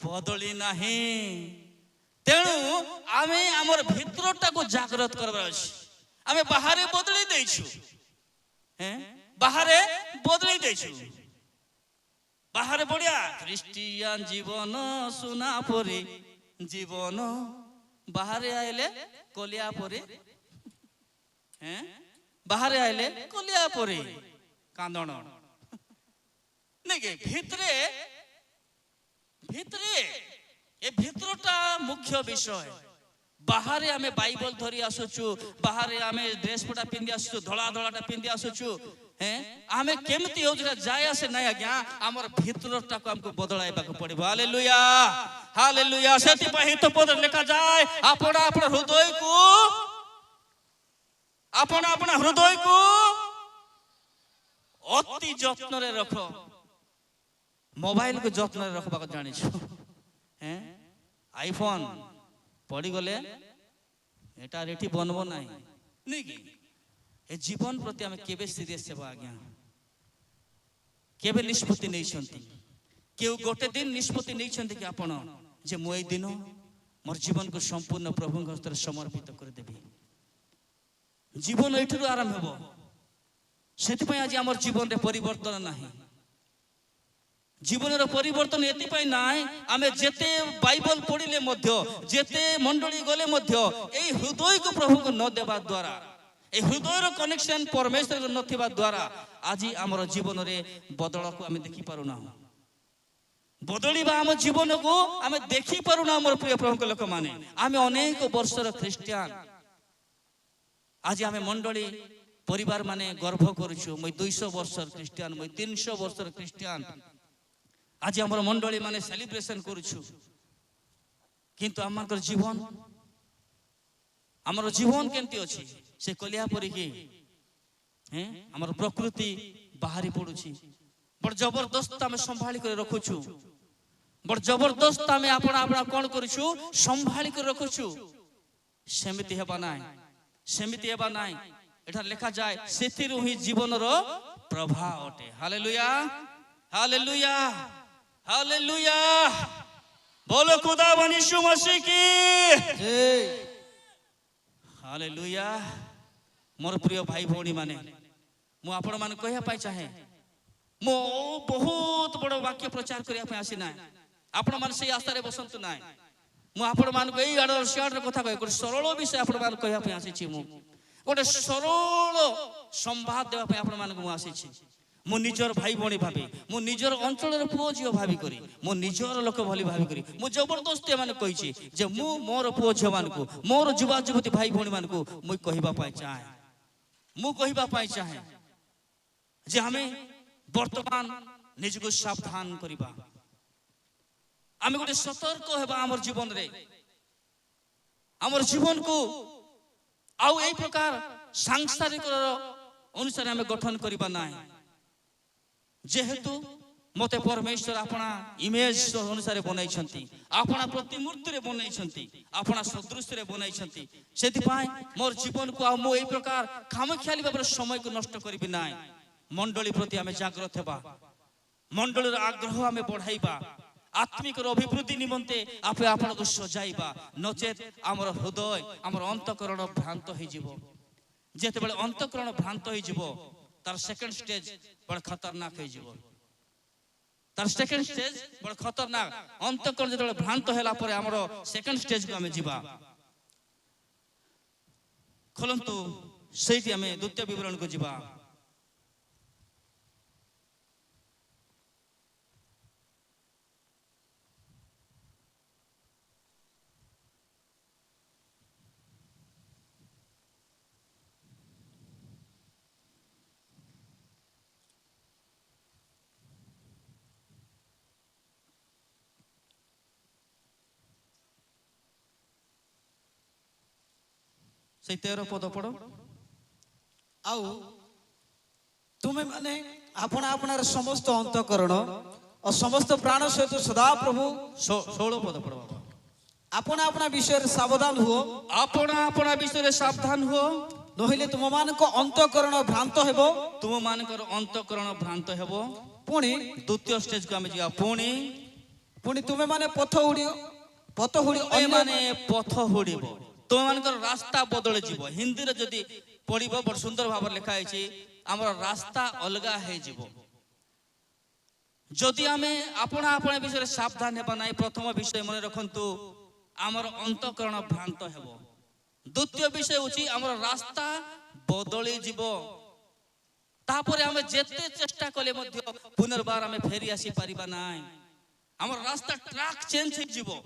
A: बदली नाही तेणु आमे आमर भीतरटा को जागृत करबार अछि आमे बाहरे बदली दैछु हैं बाहरे बदली दैछु बाहरे बढ़िया क्रिस्टियन जीवन सुना परे जीवन बाहरे आइले कलिया परे हैं बाहरे आइले कलिया परे कांदण नहीं के भितरे भितरे ए भितरटा मुख्य विषय बाहरे आमे बाइबल धरी आसुछु बाहरे आमे ड्रेस पटा पिंदी आसुछु धला धलाटा पिंदी आसुछु हैं आमे केमती हो जरा जाय आसे नै आज्ञा हमर भीतरटा को हमको बदलाइबा को पड़िबो हालेलुया हालेलुया सेति पहि तो पद लेखा जाय आपण आपण हृदय को अति जत्न रे रखो मोबाइल को जत्न रे रखबा को जानि छु हैं आईफोन पड़ी गले एटा रेठी बनबो नाही नहीं कि ए जीवन प्रति आमे केबे सीरियस सेबा आज्ञा केबे निष्पत्ति नै छंती কেউ গোটে দিন নিষ্পত্তি নেইছেন কি আপন যে মু এই দিন মোর জীবনকে সম্পূর্ণ প্রভুଙ୍କ হস্ତରେ সমর্পিত କରିଦେବି। জীবন ଏଇଠାରୁ ଆରମ୍ଭ ହେବ। ସେଥିପାଇଁ ଆଜି ଆମର ଜୀବନରେ ପରିବର୍ତ୍ତନ ନାହିଁ। ଜୀବନର ପରିବର୍ତ୍ତନ ଏଥିପାଇଁ ନାହିଁ ଆମେ ଯେତେ ବାଇବଲ ପଢିଲେ ମଧ୍ୟ ଯେତେ ମଣ୍ଡଳୀ ଗଲେ ମଧ୍ୟ ଏଇ ହୃଦୟକୁ ପ୍ରଭୁଙ୍କୁ ନ ଦେବା ଦ୍ୱାରା এই হৃদয়ের কনেকশন পরমেশ্বর নথিবা দ্বারা আজি আমার জীবନରେ বদলକୁ আমি দেখি পারুনা। বদলিবা ଆମ জীবনକୁ ଆମେ দেখি পারুনা। আমার প্রিয় প্রভুଙ୍କ ଲୋକମାନେ ଆମେ ଅନେକ ବର୍ଷର ଖ୍ରୀଷ୍ଟିଆନ আজি ଆମେ ମଣ୍ଡଳୀ ପରିବାର ମାନେ ଗର୍ବ କରୁଛୁ ମୁଁ 200 ବର୍ଷର ଖ୍ରୀଷ୍ଟିଆନ ମୁଁ 300 ବର୍ଷର ଖ୍ରୀଷ୍ଟିଆନ। আজি ଆମର ମଣ୍ଡଳୀ ମାନେ ସେଲିବ୍ରେସନ କରୁଛୁ କିନ୍ତୁ ଆମର ଜୀବନ ଆମର ଜୀବନ କେମିତି ଅଛି ସେ କଲିଆ ପରିକି ଆମର ପ୍ରକୃତି ବାହାରି ପଡୁଛି। ବଡ଼ ଜବରଦସ୍ତ ଆମେ ସମ୍ଭାଳି କରି ରଖୁଛୁ। ବଡ଼ ଜବରଦସ୍ତ ଆମେ ଆପଣ କଣ କରୁଛୁ ସମ୍ଭାଳି କରି ରଖୁଛୁ। ସେମିତି ହେବା ନାହିଁ ସେମିତି ହେବା ନାହିଁ। ଏଠାରେ ଲେଖାଯାଏ ସେଥିରୁ ହିଁ ଜୀବନର ପ୍ରଭାବ ଅଟେ। ହାଲେଲୁୟା ହାଲେଲୁୟା ହାଲେଲୁୟା ବୋଲୋ ଖୁଦାବନ यीशु मसीह की
B: जय।
A: हालेलुया। मोर प्रिय भाई भौणी माने मु आपण मान कहया पाई चाहे मो बहुत बड़ वाक्य प्रचार करिया पे आसी ना आपण मान से आस्था रे बसंतु ना मु आपण मान को एई आडर सियाडर कथा कह को सरल विषय आपण मान कहया पे आसी छी। मु गोटे सरल संवाद देवा पे आपण मान को आसी छी। मु निजर भाई भौणी भाबी मु निजर अंचल रे पुओ जियो भाबी करी मु निजर लोक भली भाबी करी मु जबरदस्ती माने कहि छी जे मु मोर पुओ झियो मान को मोर युवा युवती भाई भौणी मान को मु कहिबा पाई चाहे मु कहिबा पाई चाहे जे हमें वर्तमान निजको सावधान करिबा आमे गोटे सतर्क हेबा हमर जीवन रे हमर जीवन को आउ एई प्रकार सांसारिक अनुसार हमें गठन करिबा नाही। जेहेतु मते परमेश्वर अपना इमेज अनुसार बनाई अपना प्रतिमूर्ति रे बनाई अपना सदृश रे बनाई सेथिपाई मोर जीवन को आ मो एई प्रकार खामखियाली भाबरे समय को नष्ट करिबि नाही। मंडली प्रति आमे जागृत हेबा मंडलीर आग्रह आमे बढ़ाइबा आत्मिक अभिवृद्धि निमंते आपे आपण को सजाइबा नचेत हमर हृदय हमर अंतःकरण भ्रांत होई जिवो। जेते बेले अंतःकरण भ्रांत होई जिवो तार सेकंड स्टेज बड़ खतरनाक हो जीवो। तार सेकंड स्टेज बड़ खतरनाक अंतःकरण जते भ्रांत होला परे हमरो सेकंड स्टेज को हमें जीवा। खोलंतु सेठी हमें द्वितीय विवरण को जीवा। से 13 पद पढ़ो।
B: आउ तुमे माने आपण आपणार समस्त अंतःकरण और समस्त प्राण सहित सदा प्रभु
A: 16 पद पढ़ो।
B: आपण आपना विषय सावधान हुओ
A: आपण आपना विषय सावधान हुओ
B: नहिले तुम मान को अंतःकरण भ्रांत हेबो
A: तुम मान को अंतःकरण भ्रांत हेबो।
B: पुणी
A: द्वितीय स्टेज को हम जिया पुणी
B: तुमे माने पथ हुडी
A: माने पथ हुडीबो तुम मान रास्ता बदल जीवो। हिंदी रे जदी पढ़िबो बड़ सुंदर भाव लिखा है हमर रास्ता अलगा है जीवो। जदि आमे आपण आपण विषय सावधान हेबा नाही प्रथम विषय मन रखंतु हमर अंतःकरण भ्रांत हेबो। द्वितीय विषय होची हमर रास्ता बदली जीवो। तापर आमे जेते चेष्टा कले मध्य पुनर्बार आमे फेरी आसी परिबा नाही। हमर रास्ता ट्रैक चेंज हो जीवो।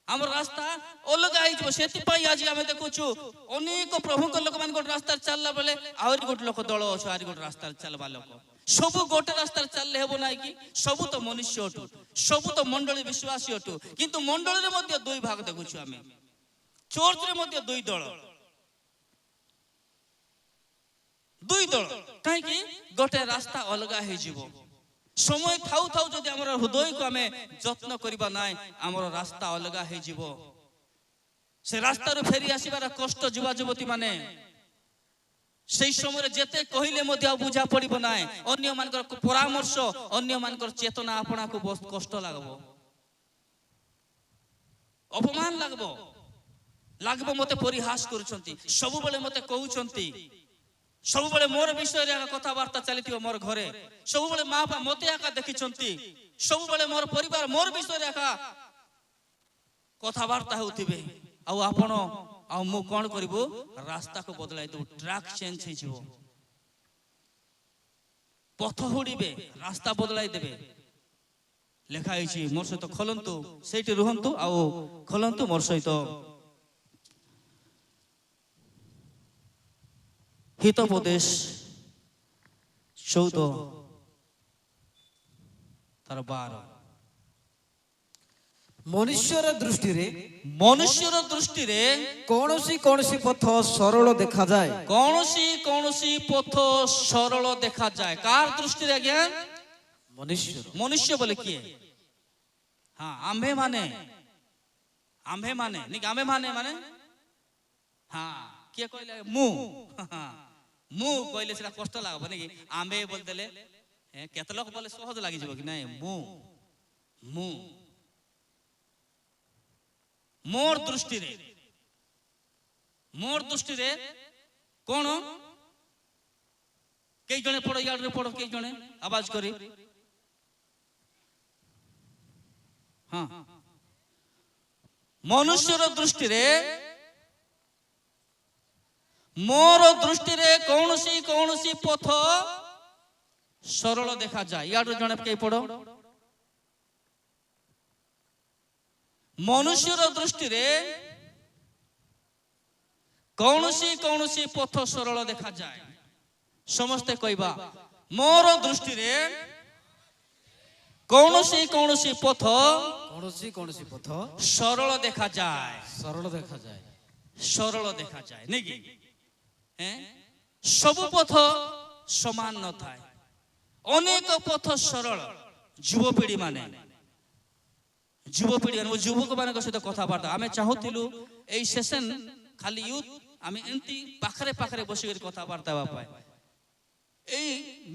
A: हमर रास्ता अलग आई जो सेति पई आज हमें देखुछु अनेक प्रभु को लोक मान गोटे रास्ता चलला बेले आउरी गोटे लोक दଳ अछि आरी गोटे रास्ता चलबा लोक सब गोटे रास्ता चलले हेबो नाही कि सब तो मनुष्य अटु सब तो मंडली विश्वासी अटु किंतु मंडली रे मध्ये दुई भाग देखुछु हमें चर्च रे मध्ये दुई दଳ काहे कि गोटे रास्ता अलग हे जीवो। समय थाउ थाउ जदि हमर हृदय को हमें जत्न करिबा नाय हमर रास्ता अलग हे जीवो। से रास्ता रो फेरी आसीबार कष्ट युवा युवती माने সেই সময় যেতে কহিলে মধ্যে আর বুঝা পড়িব না অন্য মানকর পরামর্শ অন্য মানকর চেতনা আপনাকে বহুত কষ্ট লাগব অপমান লাগব লাগব মতে পরিহাস করুଛନ୍ତି ସବୁବେଳେ মতে কହୁଛନ୍ତି ସବୁବେଳେ ମୋର ବିଷୟରେ କଥାବାର୍ତ୍ତା ଚାଲିଥିବ ମୋର ଘରେ ସବୁବେଳେ ମା ବାପା ମତେ ଏକା ଦେଖିଛନ୍ତି ସବୁବେଳେ ମୋର ପରିବାର ମୋର ବିଷୟରେ ଏକା କଥାବାର୍ତ୍ତା ହେଉଥିବେ ଆଉ ଆପଣ ଆଉ ମୁଁ କଣ କରିବୁ ରାସ୍ତାକୁ ବଦଳାଇ ଦେବୁ ଟ୍ରାକ୍ ଚେଞ୍ଜ ହେଇଯିବ ପଥ ହୁଡ଼ିବେ ରାସ୍ତା ବଦଳାଇ ଦେବେ ଲେଖା ହେଇଛି ମୋର ସହିତ ଖୋଲନ୍ତୁ ସେଇଠି ରୁହନ୍ତୁ ଆଉ ଖୋଲନ୍ତୁ ମୋର ସହିତ ହିତୋପଦେଶ 14 ତାର 12
B: ମନୁଷ୍ୟର ଦୃଷ୍ଟିରେ କୌଣସି ପଥ ସରଳ ଦେଖାଯାଏ
A: କୌଣସି ପଥ ସରଳ ଦେଖାଯାଏ କାର ଦୃଷ୍ଟିରେ ଆଜ୍ଞା ମନୁଷ୍ୟ ବୋଲେ କିଏ ହଁ ଆମ୍ଭେ ମାନେ ହଁ କିଏ କହିଲେ ମୁଁ କହିଲେ ସେଟା କଷ୍ଟ ଲାଗବ ନାଇଁ ଆମ୍ଭେ ବୋଲିଦେଲେ କେତେ ଲୋକ ବୋଲେ ସହଜ ଲାଗିଯିବ କି ନାଇଁ ମୁଁ मोर दृष्टि रे कौन कई जने पढ़ो याद पढ़ो कई जने आवाज करी हाँ मनुष्यर दृष्टि रे मोर दृष्टि रे कौनसी पथ सरल देखा जाए याद जने कई पढ़ो मनुष्यर दृष्टि रे कौनसी पथ सरल देखा जाए समस्ते कहबा मोर दृष्टि रे कौनसी पथ सरल देखा जाए नहीं कि सब पथ समान न थाए अनेक पथ सरल युवपीढ़ी माने युवपीढ़ी युवक मान सहित कथबार्ता आम चाहूलु यही सेशन खाली यूथ आम एमती पाखरे पाखरे बसिक कथबार्ता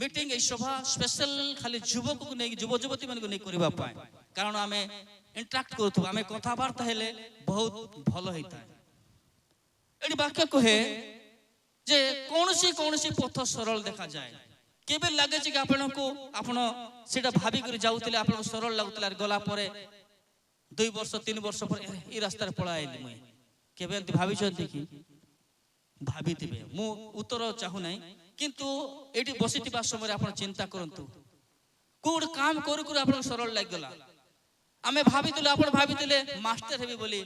A: मीटिंग सभा स्पेशल खाली युवक को नहीं युव युवती मान नहीं करने कारण आम इंटराक्ट करूँ आम कथबार्ता हेले बहुत भल होता है ये वाक्य कहे जे कौनसी पथ सरल देखा जाए केबे लगे कि आपण भाविक जाऊे आप सरल लगुला गला 2 वर्ष 3 वर्ष पर ये रास्ता पलाइली मुई केबे भाभी कि भाभी मु उत्तर चाहू ना किंतु एटी बसी समय आप चिंता करंतु कोड काम करू करू आप सरल लग गला आमे भाबितले आपण भाबितले मास्टर हेबी बोली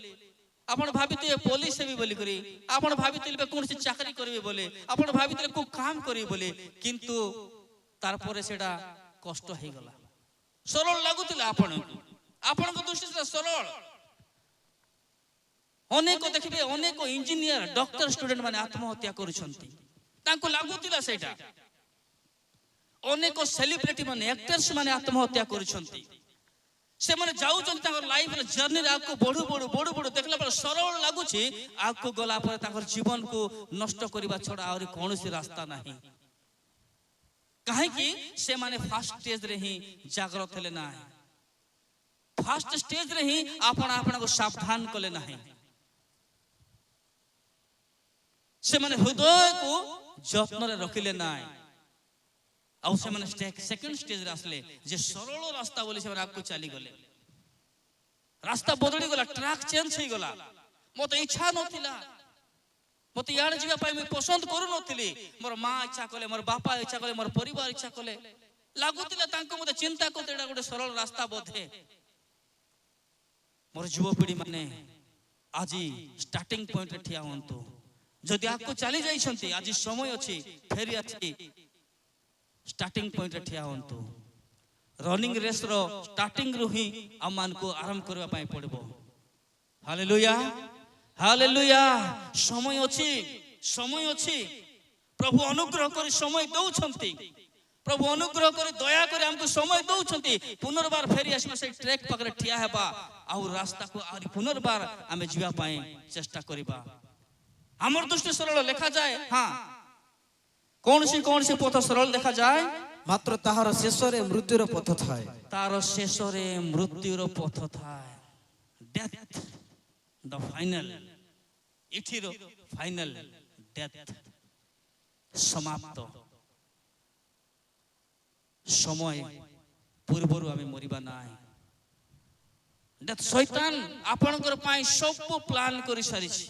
A: आपण भाबितले पुलिस हेबी बोली करी आपण भाबितले कोनसी चाकरी करबे बोले आपण भाबितले को काम करी बोले किंतु तार परे सेडा कष्ट हे गला सरल लागुतिला आपण को दृष्टि से सरल अनेक देखिबे अनेक इंजीनियर डॉक्टर स्टूडेंट माने आत्महत्या करूछंती तांको लागुतिला सेटा अनेक सेलिब्रिटी माने एक्टर्स माने आत्महत्या करूछंती से माने जाउछंती तांकर लाइफ रे जर्नी रे आको बडू देखला पर सरल लागुची आको गला पर तांकर जीवन को नष्ट करिबा छडा और कोनोसी रास्ता नाही काहे कि से माने फर्स्ट स्टेज रे ही जागृत हेले ना फर्स्ट स्टेज रे ही आपण को सावधान कले नाही से माने हृदय को जत्न रे रखिले नाही आउ से माने सेकंड स्टेज रे आसले जे सरल रास्ता बोली से माने आगु चली गले रास्ता बदली गला ट्रैक चेंज हो गला मते इच्छा नथिला मते यार जीवा पाई मैं पसंद करू नथिली मोर मां इच्छा कले मोर बापा इच्छा कले मोर परिवार इच्छा कले लागुतिला तांको मते चिंता करते एडा गोटे सरल रास्ता बोधे मोर युवपीढ़ी माने आज स्टार्टिंग पॉइंट रे ठिया होंतु जदि आपको चली जाइछंती आज समय अछि फेरी अछि स्टार्टिंग पॉइंट रे ठिया होंतु रनिंग रेस रो स्टार्टिंग रु ही आमान को आरंभ करबा पाई पड़बो हालेलुया हालेलुया समय अछि प्रभु अनुग्रह करी समय दउछंती प्रभु अनुग्रह करी दया करी हमको समय दउछंती पुनर्बार फेरी आसमा से ट्रैक पकड़े ठिया हेबा आ रास्ता को आरी पुनर्बार आमे जीवा पाए चेष्टा करिबा हमर दृष्टि सरल लेखा जाए हाँ କୌଣସି ପଥ ସରଳ ଦେଖାଯାଏ,
B: ମାତ୍ର ତାହାର ଶେଷରେ ମୃତ୍ୟୁର ପଥ ଥାଏ।
A: ତାର ଶେଷରେ ମୃତ୍ୟୁର ପଥ ଥାଏ। ଡେଥ୍ ଦ ଫାଇନାଲ, ଏଠିର ଫାଇନାଲ ଡେଥ୍, ସମାପ୍ତ। ସମୟ ପୂର୍ବରୁ ଆମେ ମରିବା ନାହିଁ। ଡେଥ୍, ଶୈତାନ ଆପଣଙ୍କର ପାଇଁ ସବୁ ପ୍ଲାନ କରି ସାରିଛି।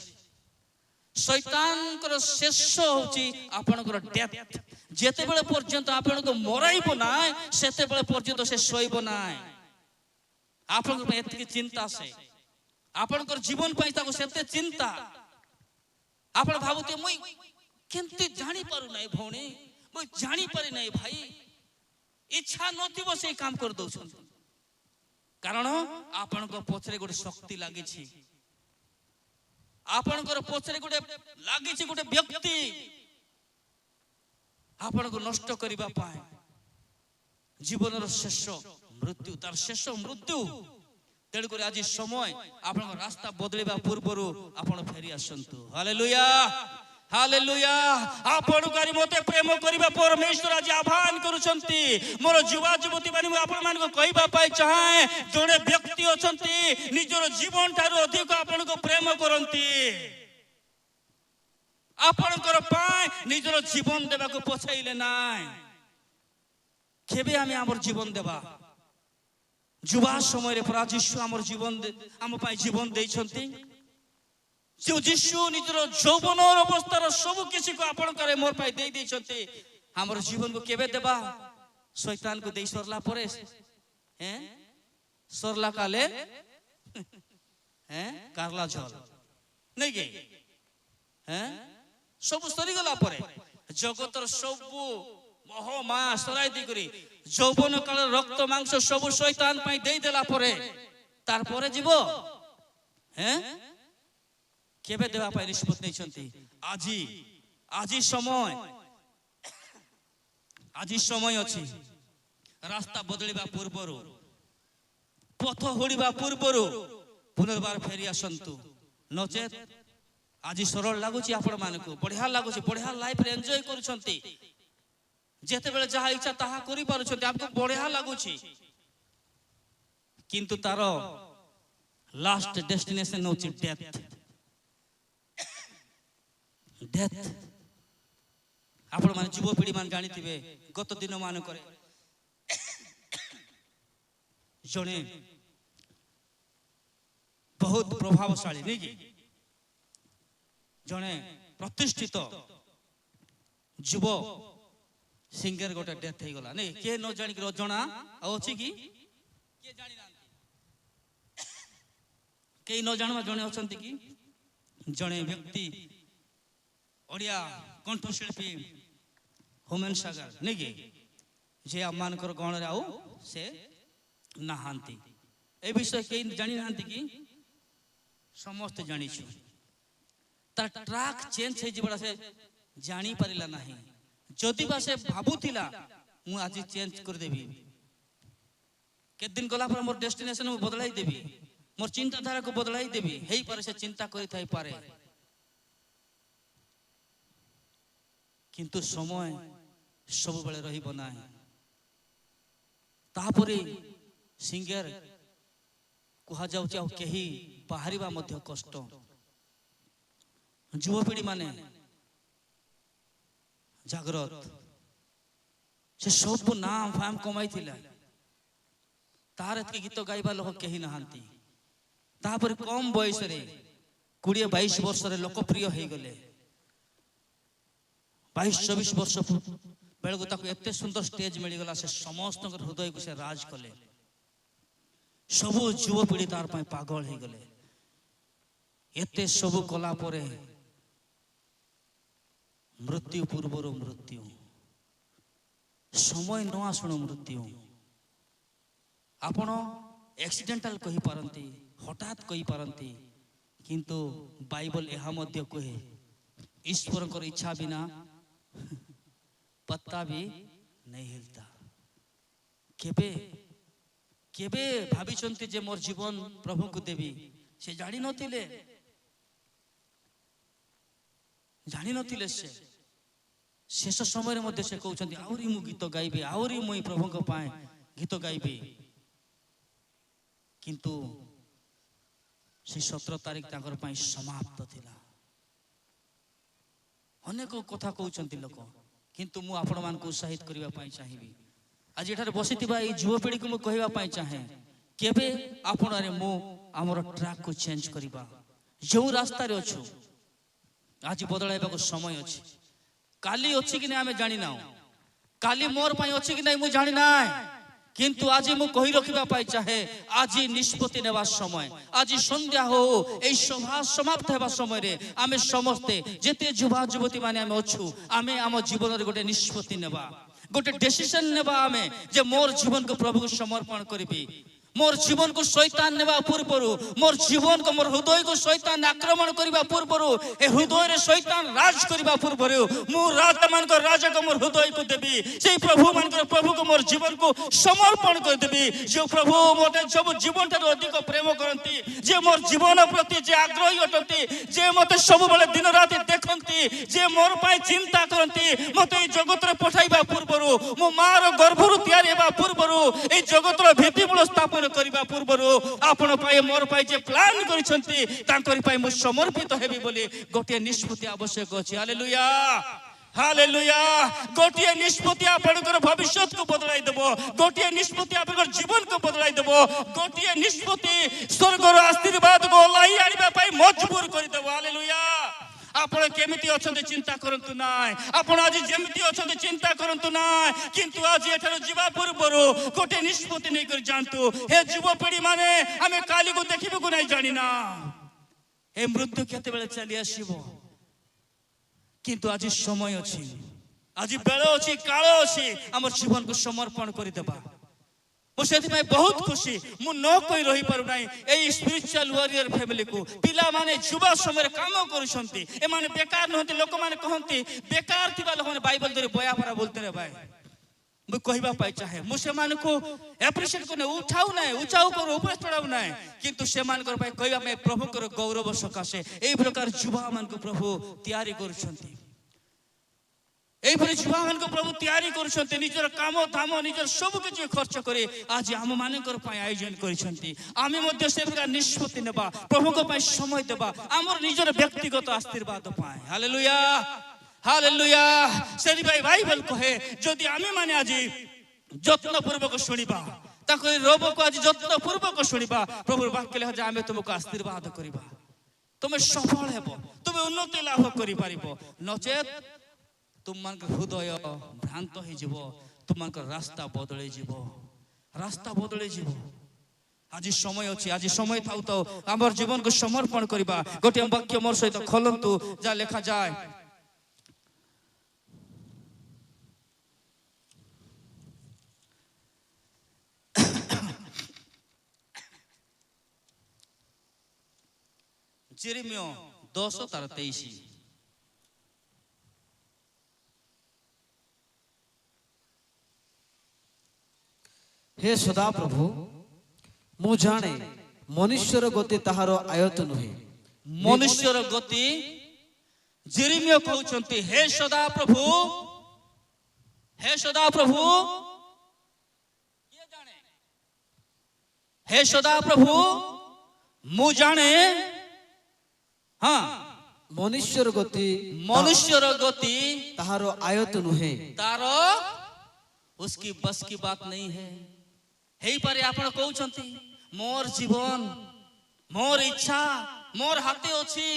A: ଶୈତାନଙ୍କର ଶେଷ ହଉଛି ଆପଣଙ୍କର ଡେଥ୍। ଯେତେବେଳେ ପର୍ଯ୍ୟନ୍ତ ଆପଣଙ୍କୁ ମରାଇବ ନାହିଁ ସେତେବେଳେ ପର୍ଯ୍ୟନ୍ତ ସେ ଶୋଇବ ନାହିଁ। ଆପଣଙ୍କ ପାଇଁ ଏତିକି ଚିନ୍ତା, ସେ ଆପଣଙ୍କର ଜୀବନ ପାଇଁ ତାକୁ ସେତେ ଚିନ୍ତା। ଆପଣ ଭାବୁଥିବେ ମୁଇଁ କେମିତି ଜାଣିପାରୁନାହିଁ ଭଉଣୀ, ମୁଇଁ ଜାଣିପାରି ନାହିଁ ଭାଇ, ଇଚ୍ଛା ନଥିବ ସେଇ କାମ କରିଦଉଛନ୍ତି। କାରଣ ଆପଣଙ୍କ ପଛରେ ଗୋଟେ ଶକ୍ତି ଲାଗିଛି, ଆପଣଙ୍କର ପଛରେ ଗୋଟେ ଲାଗିଛି ଗୋଟେ ବ୍ୟକ୍ତି ଆପଣଙ୍କୁ ନଷ୍ଟ କରିବା ପାଇଁ। ଜୀବନର ଶେଷ ମୃତ୍ୟୁ, ତାର ଶେଷ ମୃତ୍ୟୁ। ତେଣୁକରି ଆଜି ସମୟ ଆପଣଙ୍କ ରାସ୍ତା ବଦଳିବା ପୂର୍ବରୁ ଆପଣ ଫେରି ଆସନ୍ତୁ। Hallelujah, hallelujah. ଆପଣଙ୍କୁ ମତେ ପ୍ରେମ କରିବା ପରମେଶ୍ୱର ଆଜି ଆହ୍ୱାନ କରୁଛନ୍ତି। ମୋର ଯୁବା ଯୁବତୀ ମାନେ ମୁଁ ଆପଣମାନଙ୍କୁ କହିବା ପାଇଁ ଚାହେଁ, ଜଣେ ବ୍ୟକ୍ତି ଅଛନ୍ତି ନିଜର ଜୀବନ ଠାରୁ ଅଧିକ ଆପଣଙ୍କୁ ପ୍ରେମ କରନ୍ତି। ଆପଣଙ୍କର ପାଇଁ ନିଜର ଜୀବନ ଦେବାକୁ ପଛାଇଲେ ନାହିଁ। କେବେ ଆମେ ଆମର ଜୀବନ ଦେବା? ଯୁବା ସମୟରେ ପରା ଯୀଶୁ ଆମର ଜୀବନ ଆମ ପାଇଁ ଜୀବନ ଦେଇଛନ୍ତି। ଯେଉଁ ଯୀଶୁ ନିଜର ଯୌବନର ଅବସ୍ଥାର ସବୁ କିଛିକୁ ଆପଣଙ୍କର ମୋର ପାଇଁ ଦେଇ ଦେଇଛନ୍ତି। ଆମର ଜୀବନକୁ କେବେ ଦେବା? ଶୈତାନକୁ ଦେଇ ସରିଲା ପରେ, ସରିଲା କାଲେ କାର୍ଲା ଝଲ ନାଇଁ କି? ସବୁ ସରିଗଲା ପରେ, ଜଗତର ସବୁ ମୋହ ମାୟା ସରାଇ ଦେଇକରି ଯୌବନ କାଳର ରକ୍ତ ମାଂସ ସବୁ ଶୈତାନ ପାଇଁ ଦେଇଦେଲା ପରେ ତାରପରେ ଯିବ? କେବେ ଦେବା ପାଇଁ ନିଷ୍ପତ୍ତି ନେଇଛନ୍ତି? ଆଜି ସମୟ ଅଛି। ରାସ୍ତା ବଦଳିବା ପୂର୍ବରୁ, ପଥ ହୁଡ଼ିବା ପୂର୍ବରୁ ପୁନର୍ବାର ଫେରି ଆସନ୍ତୁ। ନଚେତ୍ ଆଜି ସରଳ ଲାଗୁଛି ଆପଣ ମାନଙ୍କୁ, ବଢିଆ ଲାଗୁଛି, ବଢିଆ ଲାଇଫରେ ଏନ୍ଜୟ କରୁଛନ୍ତି, ଯେତେବେଳେ ଯାହା ଇଚ୍ଛା ତାହା କରିପାରୁଛନ୍ତି, ଆମକୁ ବଢିଆ ଲାଗୁଛି। କିନ୍ତୁ ତାର ଲାଷ୍ଟ ଡେଷ୍ଟିନେସନ ହଉଛି ଡେଥ୍। ଡେଥ୍। ଆପଣ ମାନେ ଯୁବପିଢି ମାନେ ଜାଣିଥିବେ, ଗତ ଦିନ ମାନଙ୍କରେ ଜଣେ ବହୁତ ପ୍ରଭାବଶାଳୀ ନାଇଁ କି, ଜଣେ ପ୍ରତିଷ୍ଠିତ ଯୁବ ସିଙ୍ଗର ଗୋଟେ ଡେଥ୍ ହେଇଗଲା ନାଇଁ? କିଏ ନ ଜାଣିକି ଅଜଣା ଆଉ ଅଛି କି? କିଏ ଜାଣିନାହାନ୍ତି? କେହି ନ ଜାଣିବା ଜଣେ ଅଛନ୍ତି କି? ଜଣେ ବ୍ୟକ୍ତି, ଓଡ଼ିଆ କଣ୍ଠଶିଳ୍ପୀ ହୋମେନ ସାଗର ନାଇଁ କି, ଯେ ଆମମାନଙ୍କର ଗଣରେ ଆଉ ସେ ନାହାନ୍ତି। ଏ ବିଷୟ କେହି ଜାଣିନାହାନ୍ତି କି? ସମସ୍ତେ ଜାଣିଛୁ। ତାର ଟ୍ରାକ୍ ଚେଞ୍ଜ ହେଇଯିବା ସେ ଜାଣିପାରିଲା ନାହିଁ। ଯଦି ବା ସେ ଭାବୁଥିଲା ମୁଁ ଆଜି ଚେଞ୍ଜ କରିଦେବି, କେତେ ଦିନ ଗଲା ପରେ ମୋର ଡେଷ୍ଟିନେସନ ମୁଁ ବଦଳାଇ ଦେବି, ମୋର ଚିନ୍ତାଧାରାକୁ ବଦଳାଇ ଦେବି, ହେଇପାରେ ସେ ଚିନ୍ତା କରିଥାଇପାରେ। କିନ୍ତୁ ସମୟ ସବୁବେଳେ ରହିବ ନାହିଁ। ତାପରେ ସିଙ୍ଗର କୁହାଯାଉଛି ଆଉ କେହି ବାହାରିବା ମଧ୍ୟ କଷ୍ଟ। ଯୁବପିଢି ମାନେ ଜାଗ୍ରତ, ସେ ସବୁ ନାମ ଫାମ କମାଇଥିଲା, ତାର ଏତିକି ଗୀତ ଗାଇବା ଲୋକ କେହି ନାହାନ୍ତି। ତାପରେ କମ ବୟସରେ 20-22 ବର୍ଷରେ ଲୋକପ୍ରିୟ ହେଇଗଲେ। 22-24 ବର୍ଷ ବେଳକୁ ତାକୁ ଏତେ ସୁନ୍ଦର ଷ୍ଟେଜ ମିଳିଗଲା, ସେ ସମସ୍ତଙ୍କର ହୃଦୟକୁ ସେ ରାଜ କଲେ। ସବୁ ଯୁବପିଢି ତାର ପାଇଁ ପାଗଳ ହେଇଗଲେ। ଏତେ ସବୁ କଲା ପରେ ମୃତ୍ୟୁ ପୂର୍ବରୁ ମୃତ୍ୟୁ, ସମୟ ନ ଆସୁଣୁ ମୃତ୍ୟୁ। ଆପଣ ଏକ୍ସିଡେଣ୍ଟାଲ କହିପାରନ୍ତି, ହଠାତ୍ କହିପାରନ୍ତି, କିନ୍ତୁ ବାଇବଲ ଏହା ମଧ୍ୟ କହେ ଈଶ୍ୱରଙ୍କର ଇଚ୍ଛା ବିନା ପତ୍ତା ବି नहीं हिलता। କେବେ କେବେ ଭାବିଛନ୍ତି ଯେ ମୋର ଜୀବନ ପ୍ରଭୁଙ୍କୁ ଦେବି? ସେ ଜାଣିନଥିଲେ शेष समय मध्य से कहते आहुरी मु गीत गाइबे आहुरी मुई प्रभु गीत गाइबे किंतु से 17 तारिख तांकर पाई समाप्त थिला। अनेक कथा कहते लोक किंतु मु आपण मान को उत्साहित करबा पाई चाहिबी। आज एठारे बसिथिबा ए युवपीढ़ी को मु कहबा पाई चाहे केबे आपण रे मु हमर ट्रैक को चेंज करबा। जो रास्ता रे अछु आज बदलाइबा को समय अछि। काली अछि कि नै हमें जानि ना, काली मोर पाई अछि कि नै मु जानि ना, किंतु आज मु कहि रखिबा पाई चाहे आज निष्पत्ति नेबा समय। आज संध्या हो ए सभा समाप्त हेबा समय रे आमे समस्ते जेते युवा युवती माने आमे अछु आमे आम जीवन रे गोटे निष्पत्ति नेबा, गोटे डिसीजन नेबा आमे जे मोर जीवन को प्रभु को समर्पण करबी। मोर जीवन को शैतान नेबा पूर्वरु मोर जीवन को मोर हृदय को शैतान आक्रमण करबा पूर्वरु ए हृदय रे शैतान राज करबा पूर्वरु मु राजा मान को राजा को मोर हृदय को देबी। से प्रभु मान को प्रभु को मोर जीवन को समर्पण कर देबी। जो प्रभु मोटे सब जीवन ठार अधिक प्रेम करंती, जे मोर जीवन प्रति जे आग्रही अटंती, जे मते सब बेले दिन रात देखंती, जे मोर पाई चिंता करंती, मते ए जगत रे पठाइबा पूर्वरु मो मार गर्भरु तयार हेबा पूर्वरु ए जगत रो भित्तिमूल स्थापन करबा पूर्वरु आपण पाए मोर पाए जे प्लान करिसंती तांकर पाए मु समर्पित हेबी बोली गोटे निष्पत्ति आवश्यक अछि। Hallelujah hallelujah. गोटे निष्पत्ति आपनकर भविष्य को बदलाई देबो, गोटे निष्पत्ति आपनकर जीवन को बदलाई देबो, गोटे निष्पत्ति स्वर्गर आशीर्वाद को लाई आनिबा पाए मजबूर करि देबो। हालेलुया। आपण केमिति अछंते चिंता करंतु नाय, आपण आज जेमिति अछंते चिंता करंतु नाय, किंतु आज एठार जीवा पूर्वरु गोटे निष्पत्ति नै कर जानतु। हे युवपीढ़ी माने हमें काली को देखिबो को नै जानि ना, हे मृत्यु केते बेले चली आसीबो, किंतु आज समय अछि, आज बेल अछि, काल अछि, हमर जीवन को समर्पण करि देबा। मुझे बहुत खुशी मु न कोई रही पारु नाही ए स्पिरिचुअल वॉरियर फैमिली को पिला माने युवा समय काम करूछंती। ए माने बेकार नहंती, लोक माने कहंती बेकार थिबा लोक माने बाइबल धरि बया परा बोलते रे भाई। मु कहबा पाई चाहे मु से मान को एप्रिशिएट कोने उठाऊ नाही, उचाऊ करू ऊपर चढ़ाऊ नाही, किंतु से मान कर भाई कहबा में प्रभु कर गौरव सकाशे ए प्रकार युवा मान को प्रभु तयारी करूछंती। এই পরে জীবন को प्रभु तैयारी करछंती, निजर काम धाम निजर सब किछ खर्च करे आज हम मानकर पाई आयोजन करछंती। आमे मध्ये से प्रकार निष्पत्ति नेबा, प्रभु को पाई समय देबा, हमर निजर व्यक्तिगत आशीर्वाद पाए। Hallelujah hallelujah. सेरी भाई बाइबल कहे जदि आमे माने आज যত্ন पूर्वक শুনিবা ताको रोब को आज যত্ন पूर्वक শুনিবা प्रभु वाक्य ले जे आमे तुमको आशीर्वाद करिबा, तुमे सफल हेबो, तुमे उन्नति लाभ करि पारिबो। नचेत तुम हृदय भ्रांत हो जीव, तुम रास्ता बदल जीव, रास्ता बदल जीव। आज समय अच्छी, आज समय थाउ तो आमर जीवन को समर्पण करबा। गोटे वाक्य मोर सहित खोलंतु जा लेखा जाए जेरेमिया 10:23।
B: हे सदा प्रभु मु जाने मनुष्यर गति ताहार आयत नुहे।
A: मनुष्यर गति जेरेमिया कहउछंती हे सदा प्रभु, हे सदा प्रभु ये जाने, हे सदा प्रभु मु जाने। हाँ
B: मनुष्यर गति ताहार आयत नुहे,
A: तारो उसकी बस की बात नहीं है। हे पारे आपण कहउछंती मोर जीवन मोर इच्छा मोर हाथे अछि,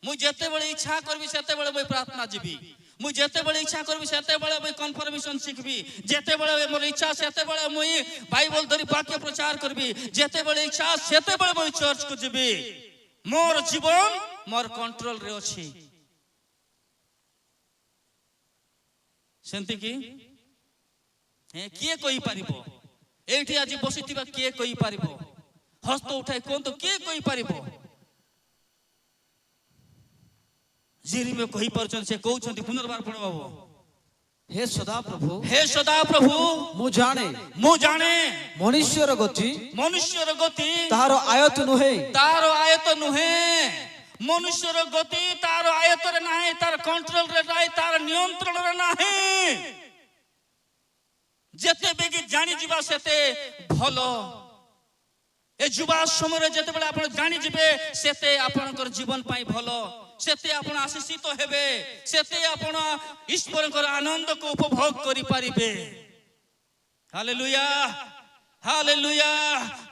A: मु जेते बेले इच्छा करबी सेते बेले मैं प्रार्थना जीबी, मु जेते बेले इच्छा करबी सेते बेले मैं कन्फर्मेशन शिखबी, जेते बेले मोर इच्छा सेते बेले मुई बाइबल धरि वाक्य प्रचार करबी, जेते बेले इच्छा सेते बेले मैं चर्च को जीबी। मोर जीवन मोर कंट्रोल रे अछि। सेंति की किए कहि पारिबो एठी आज बसिथिबा किए कहि पारिबो, हस्त उठाई कोन तो किए कहि पारिबो। जेरेमिया कहि परछन से कहउछंती पुनर्बार पढ बाबू।
B: हे सदा प्रभु,
A: हे सदा प्रभु
B: मु जाने मनुष्यर गति
A: ताहार
B: आयत नुहे,
A: तारो आयत नुहे। ମନୁଷ୍ୟର ଗତି ତାର ଆୟତରେ ନାହିଁ, ତାର କଣ୍ଟ୍ରୋଲରେ ନାହିଁ, ତାର ନିୟନ୍ତ୍ରଣରେ ନାହିଁ। ଯେତେ ବେଗି ଜାଣିଯିବା ସେତେ ଭଲ। ଏ ଯୁବା ସମୟରେ ଯେତେବେଳେ ଆପଣ ଜାଣିଯିବେ ସେତେ ଆପଣଙ୍କର ଜୀବନ ପାଇଁ ଭଲ, ସେତେ ଆପଣ ଆଶୀଷିତ ହେବେ, ସେତେ ଆପଣ ଈଶ୍ୱରଙ୍କର ଆନନ୍ଦକୁ ଉପଭୋଗ କରିପାରିବେ। Hallelujah, hallelujah.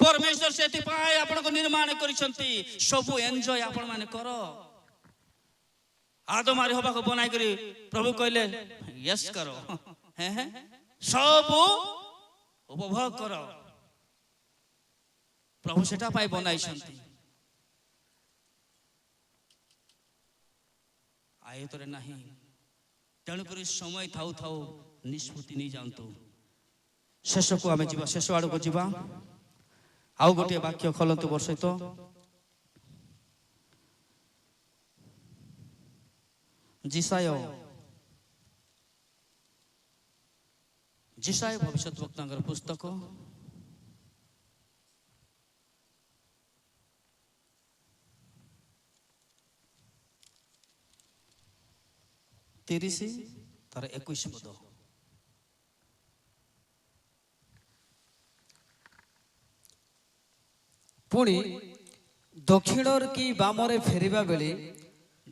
A: ପରମେଶ୍ୱର ସେଥିପାଇଁ ଆପଣଙ୍କୁ ନିର୍ମାଣ କରିଛନ୍ତି। ସବୁ ଏନ୍ଜୟ ଆପଣ ମାନେ କର। ଆଦମାରି ହବାକୁ ବନାଇ କରି ପ୍ରଭୁ କହିଲେ ୟେସ୍ କର, ସବୁ ଉପଭୋଗ କର। ପ୍ରଭୁ ସେଟା ପାଇଁ ବନାଇଛନ୍ତି। ଆୟତରେ ନାହିଁ। ତେଣୁକରି ସମୟ ଥାଉ ଥାଉ ନିଷ୍ପତ୍ତି ନେଇଯାଆନ୍ତୁ। ଶେଷକୁ ଆମେ ଯିବା, ଶେଷ ଆଡ଼କୁ ଯିବା। ଆଉ ଗୋଟିଏ ବାକ୍ୟ ଖୋଲନ୍ତୁ ମୋର ସହିତ। ଜିସାୟ ଭବିଷ୍ୟତ ବକ୍ତାଙ୍କର ପୁସ୍ତକ 30 ତାର 21 ପଦ।
B: ପୁଣି ଦକ୍ଷିଣର କି ବାମରେ ଫେରିବା ବେଳେ,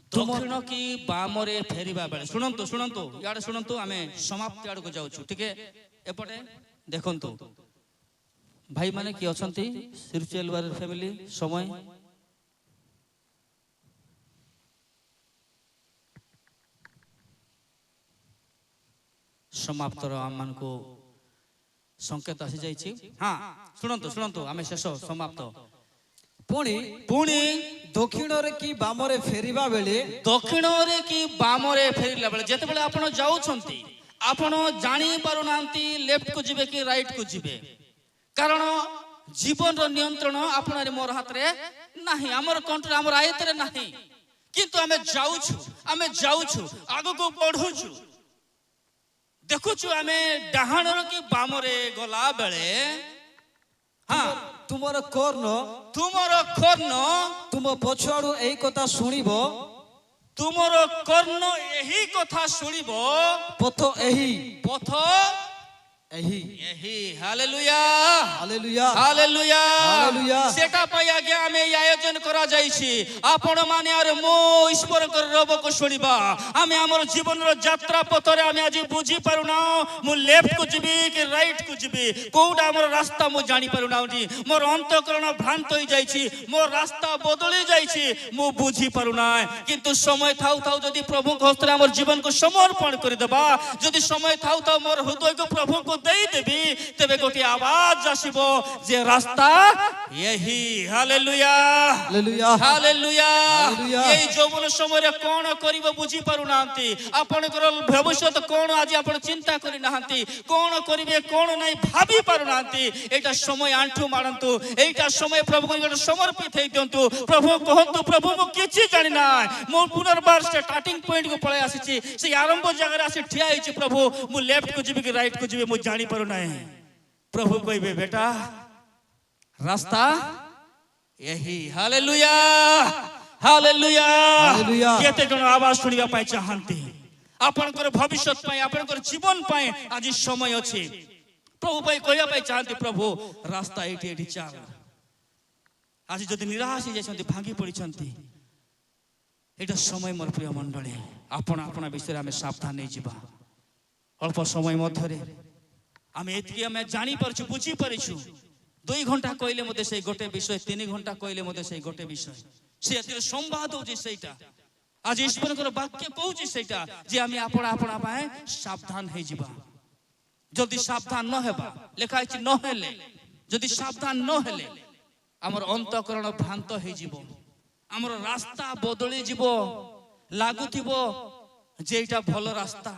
A: ଦକ୍ଷିଣ କି ବାମରେ ଫେରିବା ବେଳେ, ଶୁଣନ୍ତୁ ଶୁଣନ୍ତୁ ଇଆଡେ ଶୁଣନ୍ତୁ, ଆମେ ସମାପ୍ତି ଆଡକୁ ଯାଉଛୁ। ଟିକେ ଏପଟେ ଦେଖନ୍ତୁ ଭାଇମାନେ କିଏ ଅଛନ୍ତି ସ୍ପିରିଚୁଆଲ ୱାରିୟର ଫ୍ୟାମିଲି। ସମୟ ସମାପ୍ତର ଆମମାନଙ୍କୁ ସଂକେତ ଆସିଯାଇଛି। ହଁ ଶୁଣନ୍ତୁ ଶୁଣନ୍ତୁ, ଆମେ ଶେଷ ସମାପ୍ତ।
B: ପୁଣି
A: ପୁଣି
B: ଦକ୍ଷିଣରେ କି ବାମରେ ଫେରିବା ବେଳେ,
A: ଦକ୍ଷିଣରେ କି ବାମରେ ଫେରିଲା ବେଳେ, ଯେତେବେଳେ ଆପଣ ଯାଉଛନ୍ତି ଆପଣ ଜାଣି ପାରୁନାହାନ୍ତି ଲେଫ୍ଟକୁ ଯିବେ କି ରାଇଟକୁ ଯିବେ, କାରଣ ଜୀବନର ନିୟନ୍ତ୍ରଣ ଆପଣର ମୋର ହାତରେ ନାହିଁ, ଆମର କଣ୍ଟ୍ରୋଲ ଆମର ଆୟତ୍ତରେ ନାହିଁ। କିନ୍ତୁ ଆମେ ଯାଉଛୁ ଆଗକୁ ବଢୁଛୁ, ଦେଖୁଛୁ ଆମେ ଡାହାଣର କି ବାମରେ ଗଲା ବେଳେ,
B: ତୁମର କର୍ଣ୍ଣ ତୁମ ପଛଆଡୁ ଏହି କଥା ଶୁଣିବ,
A: ତୁମର କର୍ଣ୍ଣ ଏହି କଥା ଶୁଣିବ,
B: ପଥ ଏହି
A: ହାଲେଲୁୟା,
B: ହାଲେଲୁୟା,
A: ହାଲେଲୁୟା।
B: ହାଲେଲୁୟା।
A: ସେଟା ପାଇଁ ଆଜ୍ଞା ଆମେ ଏହି ଆୟୋଜନ କରାଯାଇଛି। ଆପଣ ମାନେ ଆରେ ମୋ ଈଶ୍ୱରଙ୍କର ରବକୁ ଶୁଣିବା। ଆମେ ଆମର ଜୀବନର ଯାତ୍ରା ପଥରେ ଆମେ ଆଜି ବୁଝି ପାରୁନା ମୁଁ ଲେଫ୍ଟକୁ ଯିବି କି ରାଇଟକୁ ଯିବି, କୋଉଟା ଆମର ରାସ୍ତା ମୁଁ ଜାଣି ପାରୁନାହିଁ। ମୋର ଅନ୍ତଃକରଣ ଭ୍ରାନ୍ତ ହୋଇଯାଇଛି, ମୋ ରାସ୍ତା ବଦଳି ଯାଇଛି, ମୁଁ ବୁଝି ପାରୁନାହିଁ। କିନ୍ତୁ ସମୟ ଥାଉ ଥାଉ ଯଦି ପ୍ରଭୁଙ୍କ ହସ୍ତରେ ଆମର ଜୀବନକୁ ସମର୍ପଣ କରିଦେବା, ଯଦି ସମୟ ଥାଉ ଥାଉ ମୋର ହୃଦୟକୁ ପ୍ରଭୁଙ୍କୁ ଦେଇଦେବି, ତେବେ ଗୋଟିଏ ଆବାଜ ଆସିବ ଯେ ରାସ୍ତା ଏହି। Hallelujah,
B: hallelujah,
A: hallelujah.
B: ହାଲେଲୁୟା।
A: এই যৌবন সময়ে কোন করিব বুঝি পারু নাহান্তি, আপনার ভবিষ্যৎ কোন আজ আপনার চিন্তা করি নাহান্তি, কোন করিবে কোন নাই ভাবি পারু নাহান্তি। এইটা সময় আঁঠু মারন্তু, এইটা সময় প্রভু সমর্পিত হয়ে দিয়ন্তু। প্রভু কহন্তু প্রভু মু কিছু জানি না, মু পুনর্বার স্টার্টিং পয়েন্ট কু পলাই আসিছি, সেই আরম্ভ জায়গায় আসি ঠিয়া হয়েছি। প্রভু মু লেফট কু যাবি কি রাইট কু যাবি মু জানি পারু নাই। প্রভু কইবে বেটা রাস্তা यही। Hallelujah, hallelujah.
B: हालेलुया।
A: केते जण आवाज सुनिबा पाई चाहंती, आपनकर भविष्यत पाई, आपनकर जीवन पाई आज समय अछि। प्रभु पाई कहया पाई चाहंती, प्रभु रास्ता एठी एठी चाल। आज जदि निराश हो जाइछंती, भांगी पड़िछंती, एटा समय मोर प्रिय मंडळी, आपण आपण विषय आमे सावधान नै जिबा। अल्प समय मध्यरे आमे एतकी आमे जानि परछु, बुझी परछु। 2 घंटा कहले मते से गोटे विषय, 3 घंटा कहले मते से गोटे विषय, से एतिर संवाद हो जे सेटा। आज ईश्वरकर वाक्य कहूची सेटा जे आमे आपण आपण पाए सावधान हे जिबा। जदि सावधान न हेबा, लेखा अछि न हेले, जदि सावधान न हेले हमर अंतःकरण भ्रांत हे जिवो, हमर रास्ता बदली जिवो। लागुथिबो जे एटा भलो रास्ता,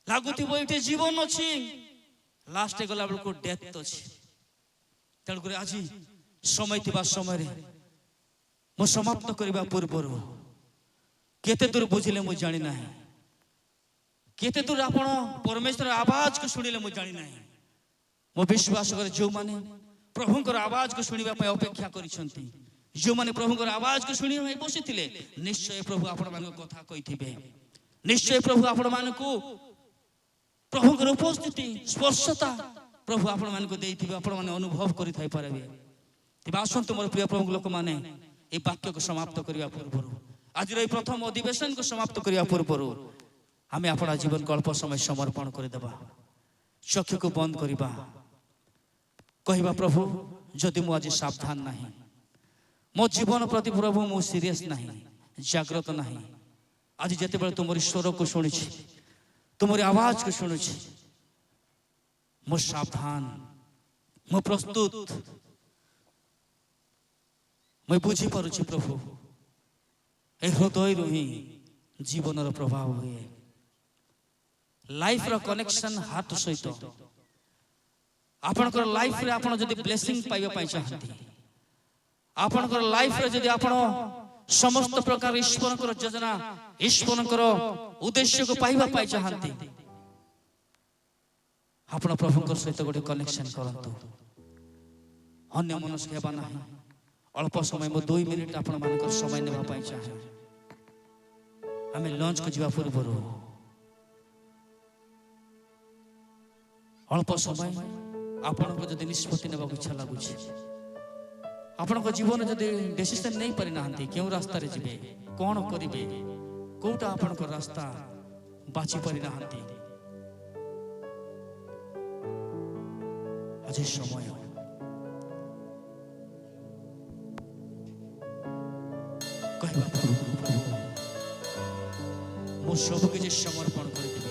A: लागुथिबो एटे जीवन अछि, लास्ट गला बेलको डेथ अछि। तेणुकर आज समय थिबा समय मो समाप्त करबा पूर्वर केते दूर बुझिले मु जानि नाही, केते दूर आपण परमेश्वर आवाज को सुनिले मु जानि नाही। मो विश्वास करे जो माने प्रभुंकर आवाज को सुनिबा पय अपेक्षा करिसंती, जो माने प्रभु आवाज को शुणी बसी थे निश्चय प्रभु आपण मान कथा कही निश्चय प्रभु आपण मान को प्रभु उपस्थिति स्पर्शता प्रभु आपण मान को देइथिबे आपण माने अनुभव करि थाई पारबे तिबा आसंतु मोर प्रिय प्रभु लोक माने ए वाक्य को समाप्त करिया पूर्व आज रे प्रथम अधिवेशन को समाप्त करिया पूर्व आमे अपना जीवन को अल्प समय समर्पण कर देबा चक्षु को बंद करिबा कहिबा प्रभु जदि मु आज सावधान नाही मो जीवन प्रति प्रभु मु सीरियस नाही जागृत नाही आज जते बेले तुमरी स्वर को सुनी तुमरी आवाज को सुनी मु सावधान मु प्रस्तुत मैं बुझी पारुछि प्रभु ए हृदय ही जीवन प्रभाव हुए लाइफ रो कनेक्शन हार्ट सहित आपनकर लाइफ रे आपण जदि ब्लेसिंग पाइबा पाइ चाहନ୍ତି आपनकर लाइफ रे जदि आपण समस्त प्रकार ईश्वरकर योजना ईश्वरकर उद्देश्य को पाइबा पाइ चाहନ୍ତି आपण प्रभुकर सहित गोटे कनेक्शन करंतु अन्य मनुष्य हेबा नाही अल्प समय में 2 मिनिट आपण मानकर समय नेबा पाइ चाहे हमें लंच को जीवा पूर्व अल्प समय आपण को जदि निष्पत्ति नेबा इच्छा लागुछि आपण को जीवन जदि डिसीजन नहीं पारि नाहंती केउ रास्ता रे जिबे कोन करिवे कोटा आपण को रास्ता बाची पारि नाहंती आज समय कहबा मो सब के समर्पण कर देबे